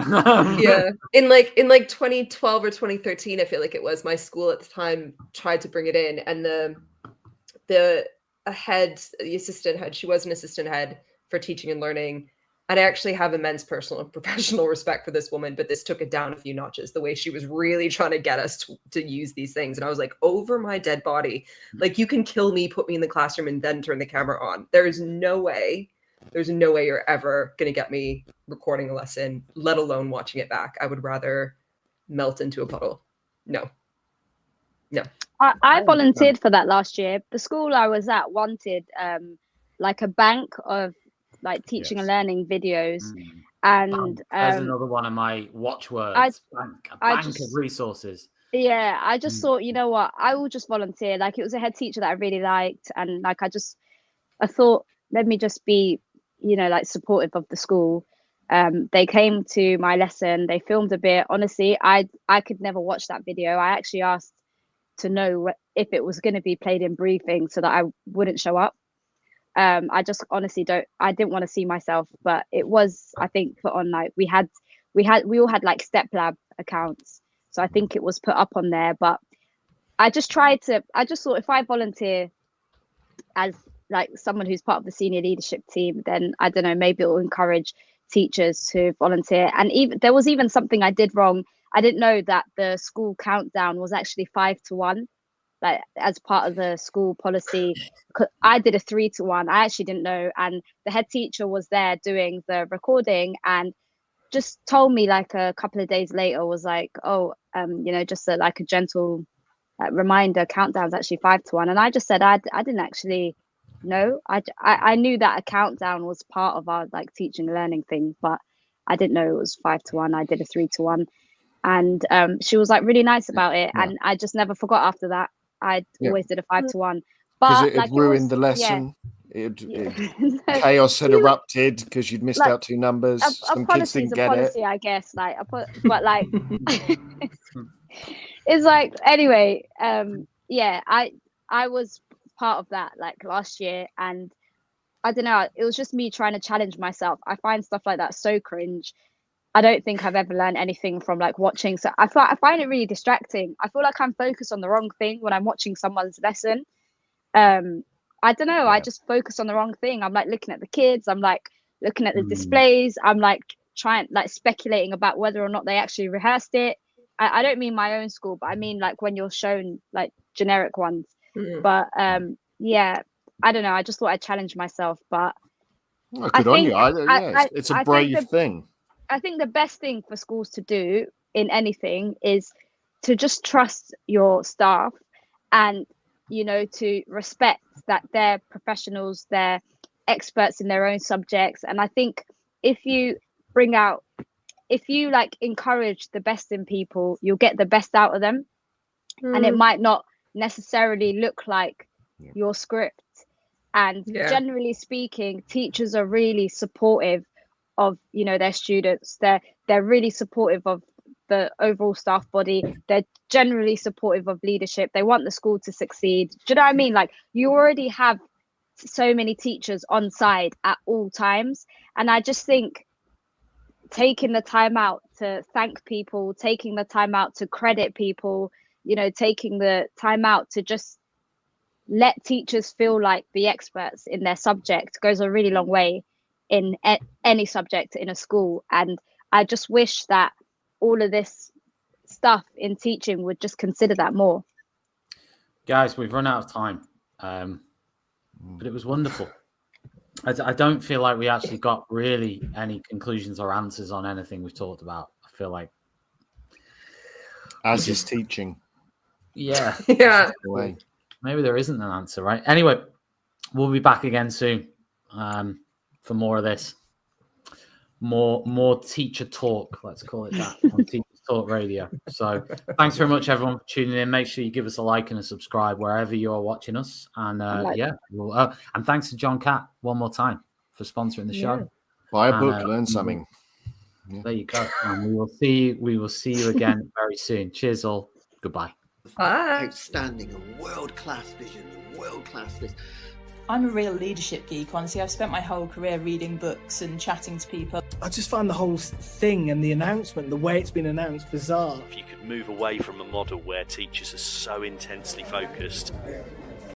Yeah, in like 2012 or 2013, I feel like it was, my school at the time tried to bring it in, and the assistant head, she was an assistant head for teaching and learning. And I actually have immense personal and professional respect for this woman, but this took it down a few notches, the way she was really trying to get us to use these things. And I was like, over my dead body, like, you can kill me, put me in the classroom, and then turn the camera on. There's no way you're ever going to get me recording a lesson, let alone watching it back. I would rather melt into a puddle. No. I volunteered for that last year. The school I was at wanted like a bank of like teaching and learning videos, and there's another one of my watchwords. A bank of resources. Yeah, I just thought, you know what, I will just volunteer. Like, it was a head teacher that I really liked, and like I thought, let me just be, you know, like, supportive of the school. They came to my lesson, they filmed a bit. Honestly, I could never watch that video. I actually asked to know if it was going to be played in briefing so that I wouldn't show up. I just honestly didn't want to see myself, but it was, I think, put on, like, we all had like Step Lab accounts, so I think it was put up on there. But I just thought, if I volunteer as like someone who's part of the senior leadership team, then I don't know, maybe it will encourage teachers to volunteer. And even there was even something I did wrong. I didn't know that the school countdown was actually 5-1. Like, as part of the school policy. I did a 3-1. I actually didn't know, and the head teacher was there doing the recording, and just told me like a couple of days later, was like, oh, just like a gentle reminder, countdown's actually 5 to 1. And I just said, I didn't actually know. I knew that a countdown was part of our like teaching and learning thing, but I didn't know it was 5 to 1. I did a 3 to 1. And she was like really nice about it. Yeah. And I just never forgot after that. I always did a 5 to 1. Because But it like, ruined the lesson. Chaos had erupted because you'd missed out 2 numbers. Some kids didn't get policy, it. I guess. Like, but like, it's like, anyway. I was part of that like last year, and I don't know. It was just me trying to challenge myself. I find stuff like that so cringe. I don't think I've ever learned anything from like watching. So I find it really distracting. I feel like I'm focused on the wrong thing when I'm watching someone's lesson. I don't know. Yeah. I just focus on the wrong thing. I'm like looking at the kids. I'm like looking at the displays. I'm like speculating about whether or not they actually rehearsed it. I don't mean my own school, but I mean like when you're shown like generic ones. But yeah, I don't know. I just thought I'd challenge myself. But Good on you. It's a brave thing. I think the best thing for schools to do in anything is to just trust your staff, and to respect that they're professionals, they're experts in their own subjects. And I think if you like encourage the best in people, you'll get the best out of them. And it might not necessarily look like your script. And generally speaking, teachers are really supportive of their students. They're really supportive of the overall staff body. They're generally supportive of leadership. They want the school to succeed. Do you know what I mean? Like, you already have so many teachers on side at all times. And I just think taking the time out to thank people, taking the time out to credit people, taking the time out to just let teachers feel like the experts in their subject goes a really long way in any subject in a school. And I just wish that all of this stuff in teaching would just consider that more. Guys, we've run out of time, but it was wonderful. I don't feel like we actually got really any conclusions or answers on anything we've talked about. I feel like as is teaching. Yeah. Yeah. Maybe there isn't an answer, right? Anyway, we'll be back again soon for more of this. More teacher talk, let's call it that, on Teacher Talk Radio. So thanks very much, everyone, for tuning in. Make sure you give us a like and a subscribe wherever you're watching us. And and thanks to John Catt one more time for sponsoring the show. Buy a book, learn something. There you go. And we will see you again very soon. Cheers all. Goodbye. Outstanding and world-class vision and world-class this. I'm a real leadership geek, honestly. I've spent my whole career reading books and chatting to people. I just find the whole thing and the announcement, the way it's been announced, bizarre. If you could move away from a model where teachers are so intensely focused